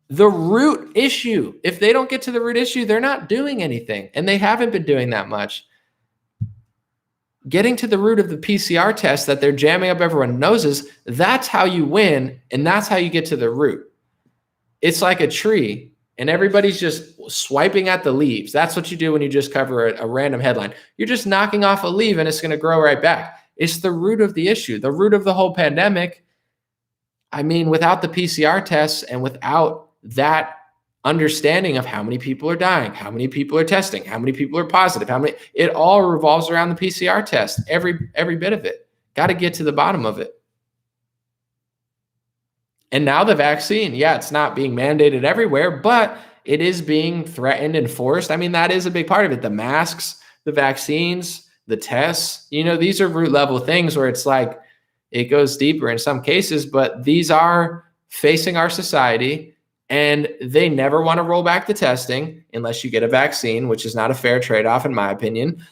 the root issue. If they don't get to the root issue, they're not doing anything. And they haven't been doing that much. Getting to the root of the PCR test that they're jamming up everyone's noses, that's how you win, and that's how you get to the root. It's like a tree, and everybody's just swiping at the leaves. That's what you do when you just cover a random headline. You're just knocking off a leaf, and it's going to grow right back. It's the root of the issue, the root of the whole pandemic. I mean, without the PCR tests and without that understanding of how many people are dying, how many people are testing, how many people are positive, it all revolves around the PCR test, every bit of it. Got to get to the bottom of it. And now the vaccine, yeah, it's not being mandated everywhere, but it is being threatened and forced. I mean, that is a big part of it. The masks, the vaccines, the tests, you know, these are root level things where it's like, it goes deeper in some cases, but these are facing our society. And they never want to roll back the testing unless you get a vaccine, which is not a fair trade-off, in my opinion.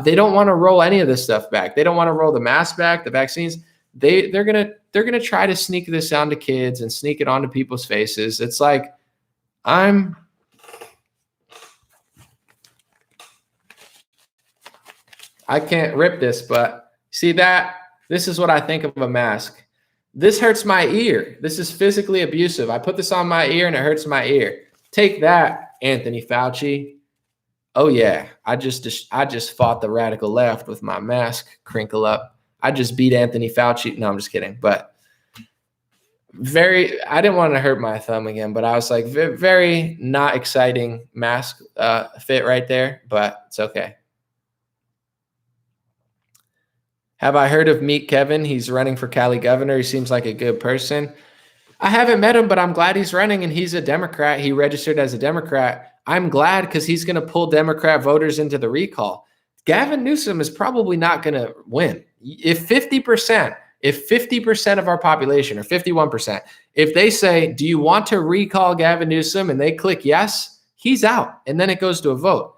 They don't want to roll any of this stuff back. They don't want to roll the mask back, the vaccines. They're gonna try to sneak this onto kids and sneak it onto people's faces. It's like I can't rip this, but see that this is what I think of a mask. This hurts my ear. This is physically abusive. I put this on my ear and it hurts my ear. Take that, Anthony Fauci. Oh yeah, I just fought the radical left with my mask crinkle up. I just beat Anthony Fauci. No, I'm just kidding. But I didn't want to hurt my thumb again, but I was like, very not exciting mask fit right there, but it's okay. Have I heard of Meet Kevin? He's running for Cali governor. He seems like a good person. I haven't met him, but I'm glad he's running, and he's a Democrat. He registered as a Democrat. I'm glad because he's going to pull Democrat voters into the recall. Gavin Newsom is probably not going to win. If 50% of our population, or 51%, if they say, do you want to recall Gavin Newsom, and they click yes, he's out, and then it goes to a vote.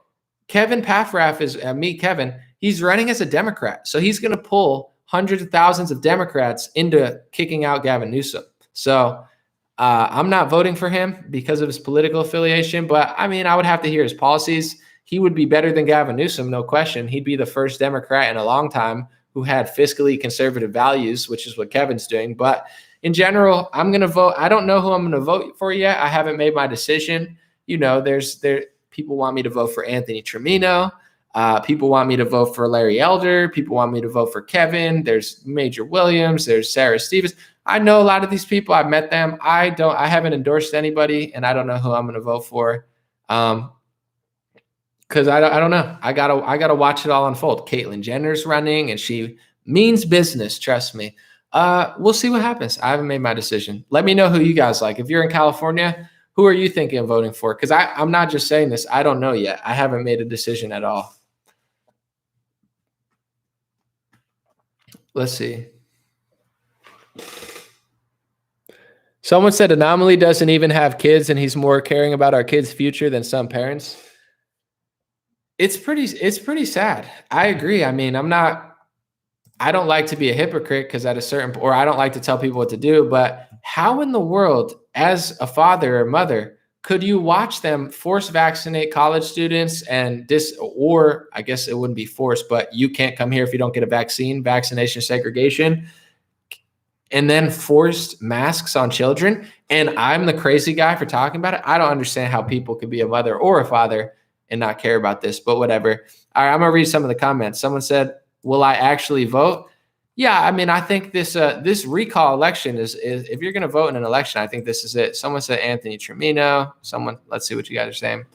Kevin Paffrath is, Meet Kevin, he's running as a Democrat. So he's going to pull hundreds of thousands of Democrats into kicking out Gavin Newsom. So I'm not voting for him because of his political affiliation, but I mean, I would have to hear his policies. He would be better than Gavin Newsom, no question. He'd be the first Democrat in a long time who had fiscally conservative values, which is what Kevin's doing. But in general, I'm going to vote. I don't know who I'm going to vote for yet. I haven't made my decision. You know, people want me to vote for Anthony Trimino. People want me to vote for Larry Elder. People want me to vote for Kevin. There's Major Williams. There's Sarah Stevens. I know a lot of these people. I've met them. I haven't endorsed anybody, and I don't know who I'm going to vote for. Because I don't know. I gotta watch it all unfold. Caitlyn Jenner's running, and she means business. Trust me. We'll see what happens. I haven't made my decision. Let me know who you guys like. If you're in California, who are you thinking of voting for? Because I'm not just saying this. I don't know yet. I haven't made a decision at all. Let's see. Someone said Anomaly doesn't even have kids, and he's more caring about our kids' future than some parents. It's pretty sad. I agree. I mean, I don't like to be a hypocrite because or I don't like to tell people what to do, but how in the world, as a father or mother, could you watch them force vaccinate college students or I guess it wouldn't be forced, but you can't come here if you don't get a vaccination segregation, and then forced masks on children? And I'm the crazy guy for talking about it. I don't understand how people could be a mother or a father and not care about this, but whatever. All right, I'm going to read some of the comments. Someone said, will I actually vote? Yeah, I mean, I think this recall election is if you're going to vote in an election, I think this is it. Someone said Anthony Trimino. Let's see what you guys are saying.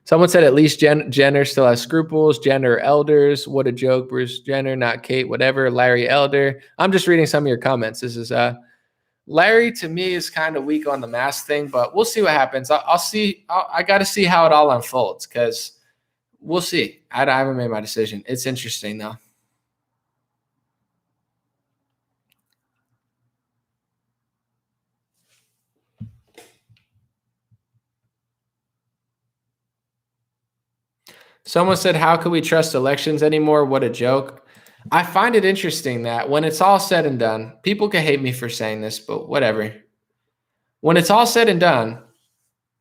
Someone said at least Jenner still has scruples. Jenner elders. What a joke. Bruce Jenner, not Kate, whatever. Larry Elder. I'm just reading some of your comments. This is Larry, to me, is kind of weak on the mask thing, but we'll see what happens. I'll see. I got to see how it all unfolds because we'll see. I haven't made my decision. It's interesting, though. Someone said, how can we trust elections anymore? What a joke. I find it interesting that when it's all said and done, people can hate me for saying this, but whatever. When it's all said and done,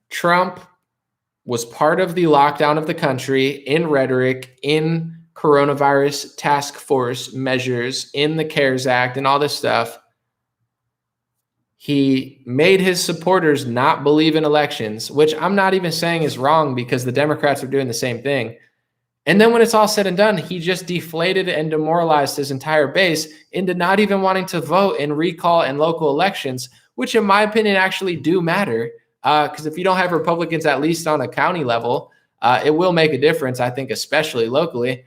Trump was part of the lockdown of the country in rhetoric, in coronavirus task force measures, in the CARES Act, and all this stuff. He made his supporters not believe in elections, which I'm not even saying is wrong because the Democrats are doing the same thing. And then when it's all said and done, he just deflated and demoralized his entire base into not even wanting to vote in recall and local elections, which in my opinion actually do matter. Because if you don't have Republicans, at least on a county level, it will make a difference, I think, especially locally.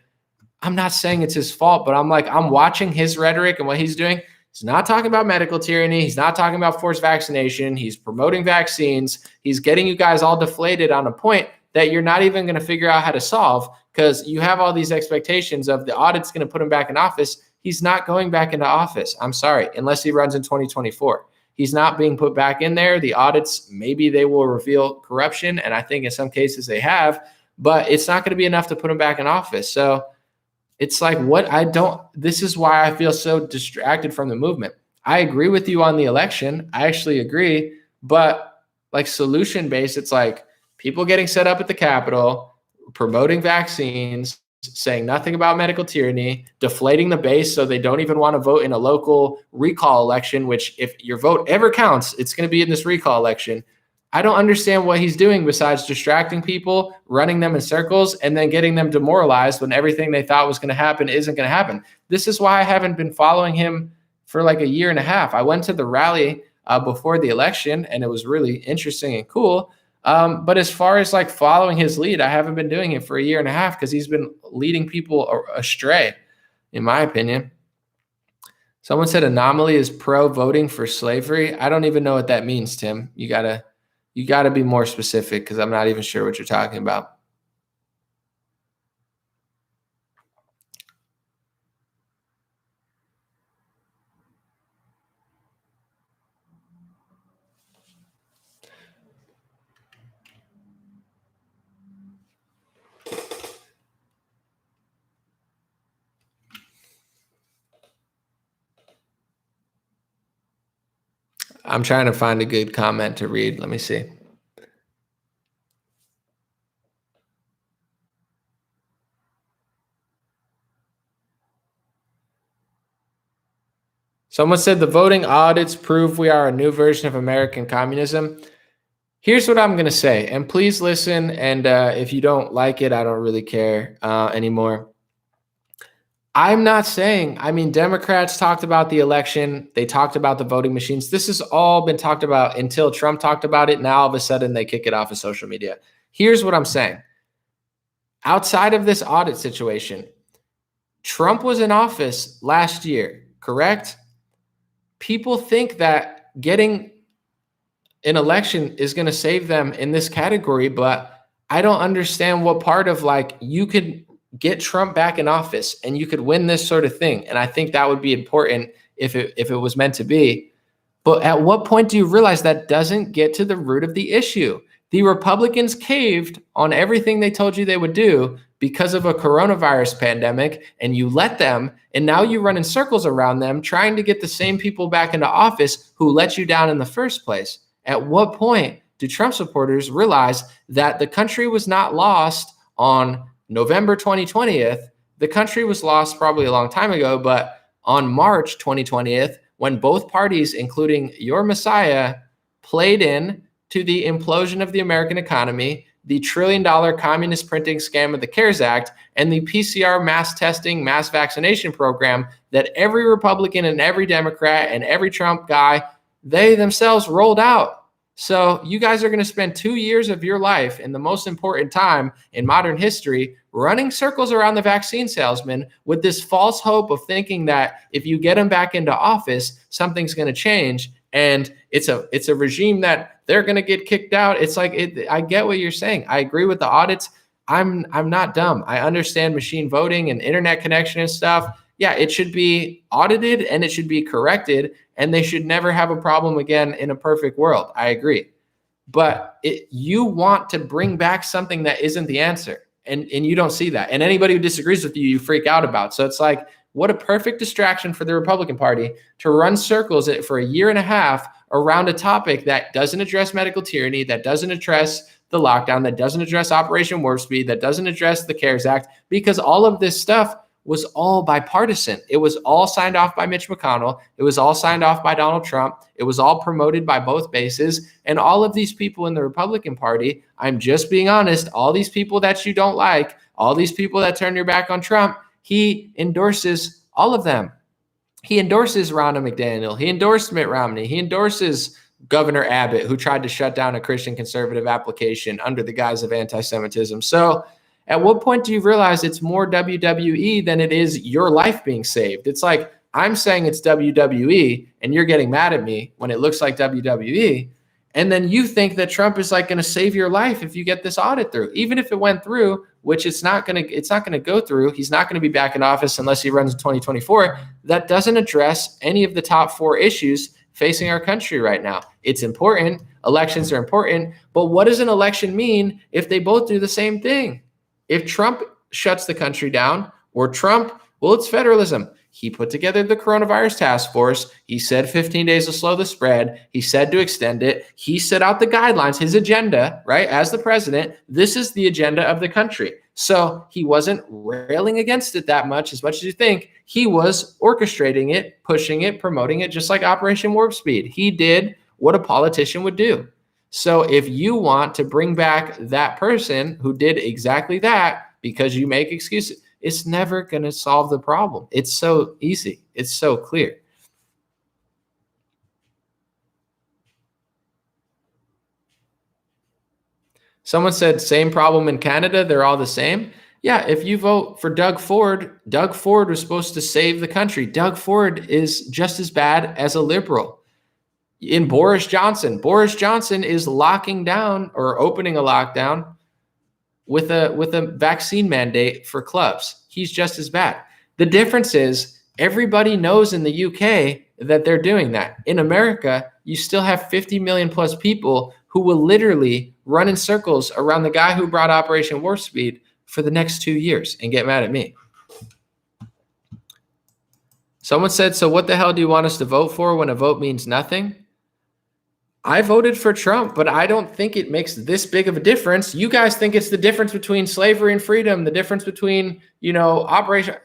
I'm not saying it's his fault, but I'm watching his rhetoric and what he's doing. He's not talking about medical tyranny. He's not talking about forced vaccination. He's promoting vaccines. He's getting you guys all deflated on a point that you're not even going to figure out how to solve because you have all these expectations of the audit's going to put him back in office. He's not going back into office. I'm sorry, unless he runs in 2024. He's not being put back in there. The audits, maybe they will reveal corruption, and I think in some cases they have, but it's not going to be enough to put him back in office. So it's like this is why I feel so distracted from the movement. I agree with you on the election. I actually agree, but like solution-based, it's like people getting set up at the Capitol, promoting vaccines, saying nothing about medical tyranny, deflating the base so they don't even want to vote in a local recall election, which if your vote ever counts, it's going to be in this recall election. I don't understand what he's doing besides distracting people, running them in circles, and then getting them demoralized when everything they thought was going to happen isn't going to happen. This is why I haven't been following him for like a year and a half. I went to the rally before the election, and it was really interesting and cool. But as far as like following his lead, I haven't been doing it for a year and a half because he's been leading people astray, in my opinion. Someone said Anomaly is pro voting for slavery. I don't even know what that means, Tim. You gotta be more specific because I'm not even sure what you're talking about. I'm trying to find a good comment to read. Let me see. Someone said the voting audits prove we are a new version of American communism. Here's what I'm going to say, and please listen. And if you don't like it, I don't really care anymore. I'm not saying, I mean, Democrats talked about the election. They talked about the voting machines. This has all been talked about until Trump talked about it. Now, all of a sudden, they kick it off of social media. Here's what I'm saying. Outside of this audit situation, Trump was in office last year, correct? People think that getting an election is going to save them in this category, but I don't understand what part of like you could get Trump back in office and you could win this sort of thing. And I think that would be important if it was meant to be. But at what point do you realize that doesn't get to the root of the issue? The Republicans caved on everything they told you they would do because of a coronavirus pandemic, and you let them, and now you run in circles around them trying to get the same people back into office who let you down in the first place. At what point do Trump supporters realize that the country was not lost on November 2020th? The country was lost probably a long time ago, but on March 2020th, when both parties, including your Messiah, played in to the implosion of the American economy, the $1 trillion communist printing scam of the CARES Act, and the PCR mass testing, mass vaccination program that every Republican and every Democrat and every Trump guy, they themselves rolled out. So you guys are going to spend 2 years of your life in the most important time in modern history running circles around the vaccine salesman with this false hope of thinking that if you get them back into office, something's going to change. And it's a regime that they're going to get kicked out. It's like, I get what you're saying. I agree with the audits. I'm not dumb. I understand machine voting and internet connection and stuff. Yeah, it should be audited and it should be corrected, and they should never have a problem again in a perfect world. I agree. But you want to bring back something that isn't the answer, and you don't see that. And anybody who disagrees with you, you freak out about. So it's like, what a perfect distraction for the Republican Party to run circles for a year and a half around a topic that doesn't address medical tyranny, that doesn't address the lockdown, that doesn't address Operation Warp Speed, that doesn't address the CARES Act, because all of this stuff was all bipartisan. It was all signed off by Mitch McConnell. It was all signed off by Donald Trump. It was all promoted by both bases. And all of these people in the Republican Party, I'm just being honest, all these people that you don't like, all these people that turn your back on Trump, he endorses all of them. He endorses Ronna McDaniel. He endorsed Mitt Romney. He endorses Governor Abbott, who tried to shut down a Christian conservative application under the guise of anti-Semitism. So at what point do you realize it's more WWE than it is your life being saved? It's like, I'm saying it's WWE and you're getting mad at me when it looks like WWE. And then you think that Trump is like going to save your life if you get this audit through. Even if it went through, which it's not going to go through. He's not going to be back in office unless he runs in 2024. That doesn't address any of the top 4 issues facing our country right now. It's important. Elections are important. But what does an election mean if they both do the same thing? If Trump shuts the country down, or Trump, well, it's federalism. He put together the coronavirus task force. He said 15 days to slow the spread. He said to extend it. He set out the guidelines, his agenda, right? As the president, this is the agenda of the country. So he wasn't railing against it that much as you think. He was orchestrating it, pushing it, promoting it, just like Operation Warp Speed. He did what a politician would do. So if you want to bring back that person who did exactly that because you make excuses, it's never going to solve the problem. It's so easy. It's so clear. Someone said same problem in Canada. They're all the same. Yeah, if you vote for Doug Ford was supposed to save the country. Doug Ford is just as bad as a liberal. In Boris Johnson is locking down or opening a lockdown with a vaccine mandate for clubs. He's just as bad. The difference is everybody knows in the UK that they're doing that. In America, you still have 50 million plus people who will literally run in circles around the guy who brought Operation Warp Speed for the next 2 years and get mad at me. Someone said, so what the hell do you want us to vote for when a vote means nothing? I voted for Trump, but I don't think it makes this big of a difference. You guys think it's the difference between slavery and freedom, the difference between, operation.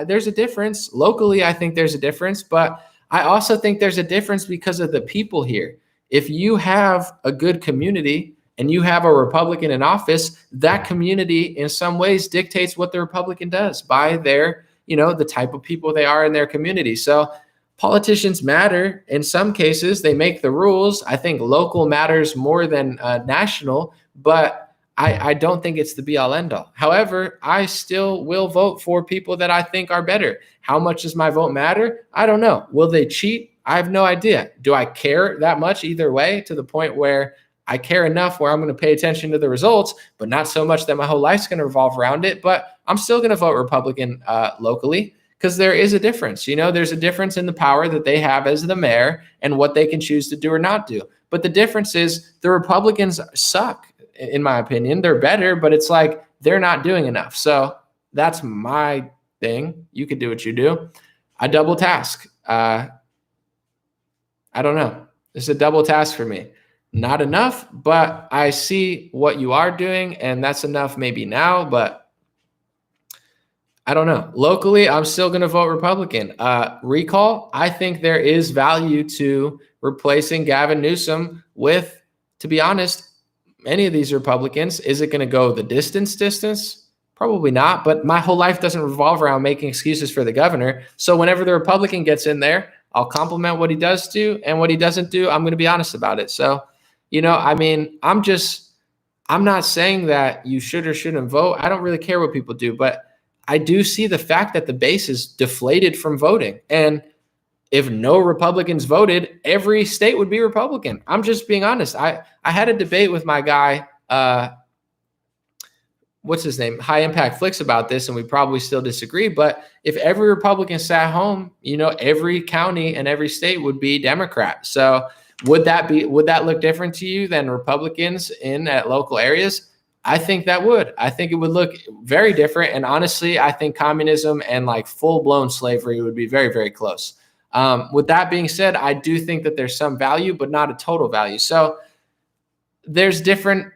There's a difference. Locally, I think there's a difference, but I also think there's a difference because of the people here. If you have a good community and you have a Republican in office, that community in some ways dictates what the Republican does by their, the type of people they are in their community. So politicians matter. In some cases, they make the rules. I think local matters more than national, but I don't think it's the be-all, end-all. However, I still will vote for people that I think are better. How much does my vote matter? I don't know. Will they cheat? I have no idea. Do I care that much either way, to the point where I care enough where I'm going to pay attention to the results, but not so much that my whole life's going to revolve around it? But I'm still going to vote Republican locally. Because there is a difference, there's a difference in the power that they have as the mayor and what they can choose to do or not do. But the difference is the Republicans suck, in my opinion. They're better, but it's like they're not doing enough. So that's my thing. You could do what you do. I double task. I don't know. It's a double task for me. Not enough, but I see what you are doing, and that's enough maybe now, but I don't know. Locally, I'm still going to vote Republican. Recall, I think there is value to replacing Gavin Newsom with, to be honest, many of these Republicans. Is it going to go the distance? Probably not. But my whole life doesn't revolve around making excuses for the governor. So whenever the Republican gets in there, I'll compliment what he does do, and what he doesn't do, I'm going to be honest about it. So, I'm not saying that you should or shouldn't vote. I don't really care what people do, but I do see the fact that the base is deflated from voting. And if no Republicans voted, every state would be Republican. I'm just being honest. I had a debate with my guy, what's his name? High Impact Flicks about this, and we probably still disagree. But if every Republican sat home, every county and every state would be Democrat. So would that look different to you than Republicans at local areas? I think that would. I think it would look very different. And honestly, I think communism and like full-blown slavery would be very, very close. With that being said, I do think that there's some value, but not a total value. So there's different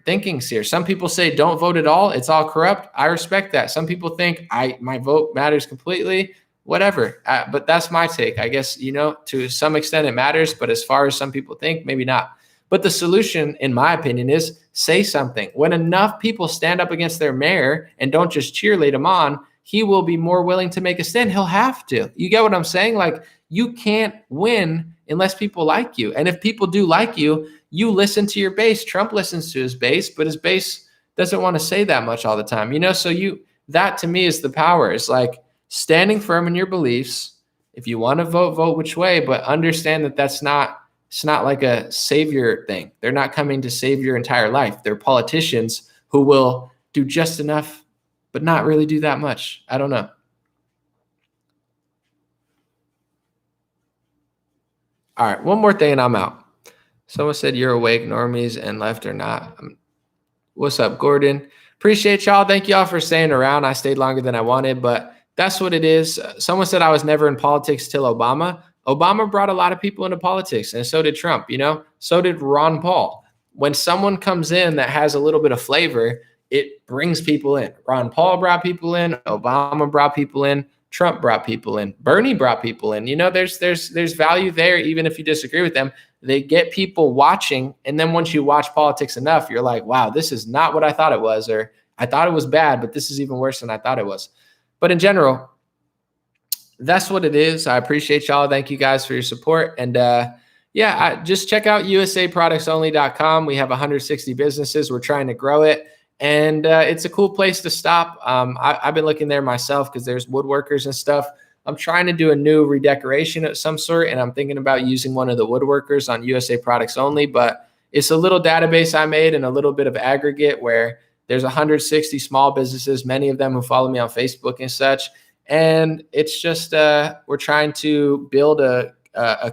thinkings here. Some people say don't vote at all. It's all corrupt. I respect that. Some people think my vote matters completely, whatever. But that's my take. I guess, to some extent it matters, but as far as some people think, maybe not. But the solution, in my opinion, is say something. When enough people stand up against their mayor and don't just cheerlead him on, he will be more willing to make a stand. He'll have to. You get what I'm saying? Like, you can't win unless people like you. And if people do like you, you listen to your base. Trump listens to his base, but his base doesn't want to say that much all the time. So that to me is the power. It's like standing firm in your beliefs. If you want to vote which way, but understand that it's not like a savior thing. They're not coming to save your entire life. They're politicians who will do just enough, but not really do that much. I don't know. All right, one more thing and I'm out. Someone said you're awake, normies, and left or not. What's up, Gordon? Appreciate y'all. Thank y'all for staying around. I stayed longer than I wanted, but that's what it is. Someone said I was never in politics till Obama. Obama brought a lot of people into politics, and so did Trump, so did Ron Paul. When someone comes in that has a little bit of flavor, it brings people in. Ron Paul brought people in, Obama brought people in, Trump brought people in, Bernie brought people in. There's value there, even if you disagree with them. They get people watching, and then once you watch politics enough, you're like, wow, this is not what I thought it was, or I thought it was bad, but this is even worse than I thought it was. But in general, that's what it is. I appreciate y'all. Thank you guys for your support. And just check out usaproductsonly.com. We have 160 businesses. We're trying to grow it. And it's a cool place to stop. I've been looking there myself because there's woodworkers and stuff. I'm trying to do a new redecoration of some sort, and I'm thinking about using one of the woodworkers on USA Products Only. But it's a little database I made and a little bit of aggregate where there's 160 small businesses, many of them who follow me on Facebook and such. And it's just we're trying to build a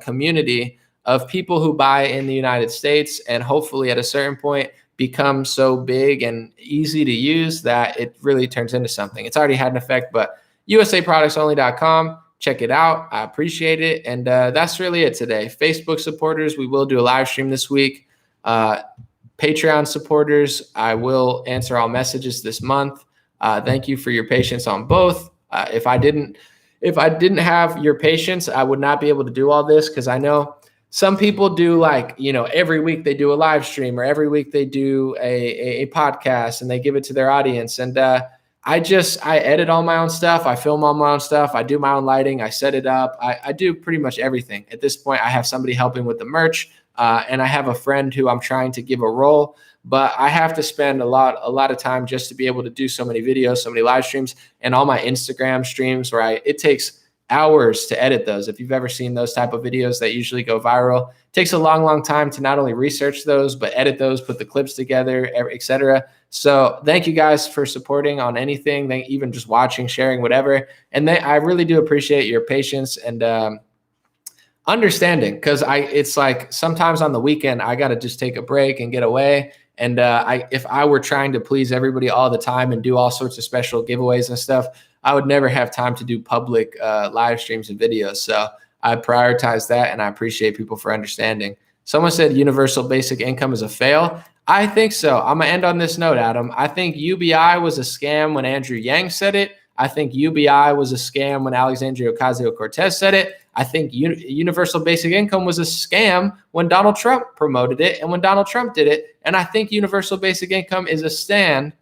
community of people who buy in the United States, and hopefully at a certain point become so big and easy to use that it really turns into something. It's already had an effect, but usaproductsonly.com, check it out. I appreciate it. And that's really it today. Facebook supporters, we will do a live stream this week. Patreon supporters, I will answer all messages this month. Thank you for your patience on both. If I didn't have your patience, I would not be able to do all this, because I know some people do every week they do a live stream, or every week they do a podcast and they give it to their audience. And I edit all my own stuff. I film all my own stuff. I do my own lighting. I set it up. I do pretty much everything. At this point, I have somebody helping with the merch, and I have a friend who I'm trying to give a role. But I have to spend a lot of time just to be able to do so many videos, so many live streams, and all my Instagram streams where it takes hours to edit those. If you've ever seen those type of videos that usually go viral, it takes a long, long time to not only research those, but edit those, put the clips together, etc. So thank you guys for supporting on anything, even just watching, sharing, whatever. And I really do appreciate your patience and understanding, because it's like sometimes on the weekend, I got to just take a break and get away. And if I were trying to please everybody all the time and do all sorts of special giveaways and stuff, I would never have time to do public live streams and videos. So I prioritize that, and I appreciate people for understanding. Someone said universal basic income is a fail. I think so. I'm going to end on this note, Adam. I think UBI was a scam when Andrew Yang said it. I think UBI was a scam when Alexandria Ocasio-Cortez said it. I think universal basic income was a scam when Donald Trump promoted it and when Donald Trump did it. And I think universal basic income is a scam,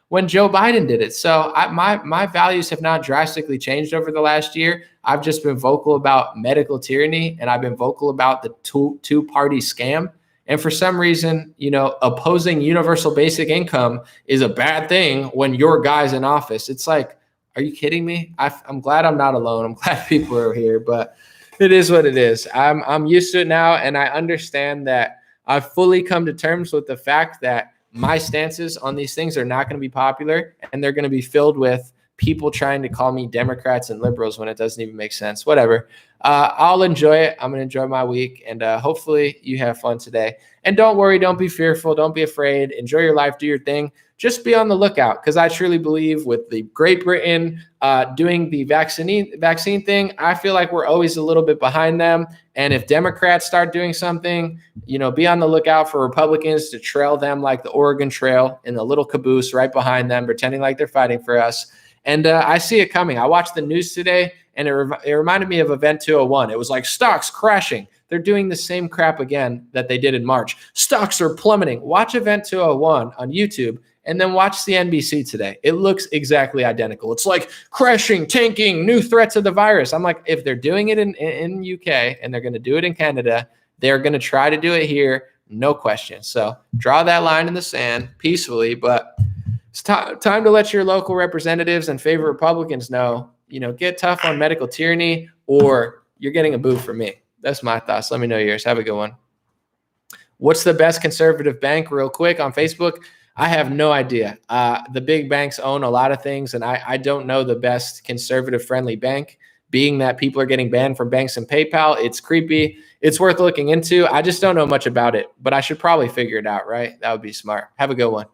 when Joe Biden did it. So my values have not drastically changed over the last year. I've just been vocal about medical tyranny, and I've been vocal about the two-party scam. And for some reason, opposing universal basic income is a bad thing when your guy's in office. It's like, are you kidding me? I'm glad I'm not alone. I'm glad people are here, but it is what it is. I'm used to it now, and I understand that I've fully come to terms with the fact that my stances on these things are not going to be popular, and they're going to be filled with people trying to call me Democrats and liberals when it doesn't even make sense. Whatever. I'll enjoy it. I'm going to enjoy my week, and hopefully you have fun today. And don't worry. Don't be fearful. Don't be afraid. Enjoy your life. Do your thing. Just be on the lookout, because I truly believe with the Great Britain doing the vaccine thing, I feel like we're always a little bit behind them. And if Democrats start doing something, be on the lookout for Republicans to trail them like the Oregon Trail in a little caboose right behind them, pretending like they're fighting for us. And I see it coming. I watched the news today, and it reminded me of Event 201. It was like stocks crashing. They're doing the same crap again that they did in March. Stocks are plummeting. Watch Event 201 on YouTube, and then watch CNBC today. It looks exactly identical. It's like crashing, tanking, new threats of the virus. I'm like, if they're doing it in UK and they're going to do it in Canada, they're going to try to do it here, no question. So draw that line in the sand peacefully, but it's time to let your local representatives and favorite Republicans know, get tough on medical tyranny, or you're getting a boo from me. That's my thoughts. Let me know yours. Have a good one. What's the best conservative bank, real quick, on Facebook? I have no idea. The big banks own a lot of things, and I don't know the best conservative-friendly bank. Being that people are getting banned from banks and PayPal, it's creepy. It's worth looking into. I just don't know much about it, but I should probably figure it out, right? That would be smart. Have a good one.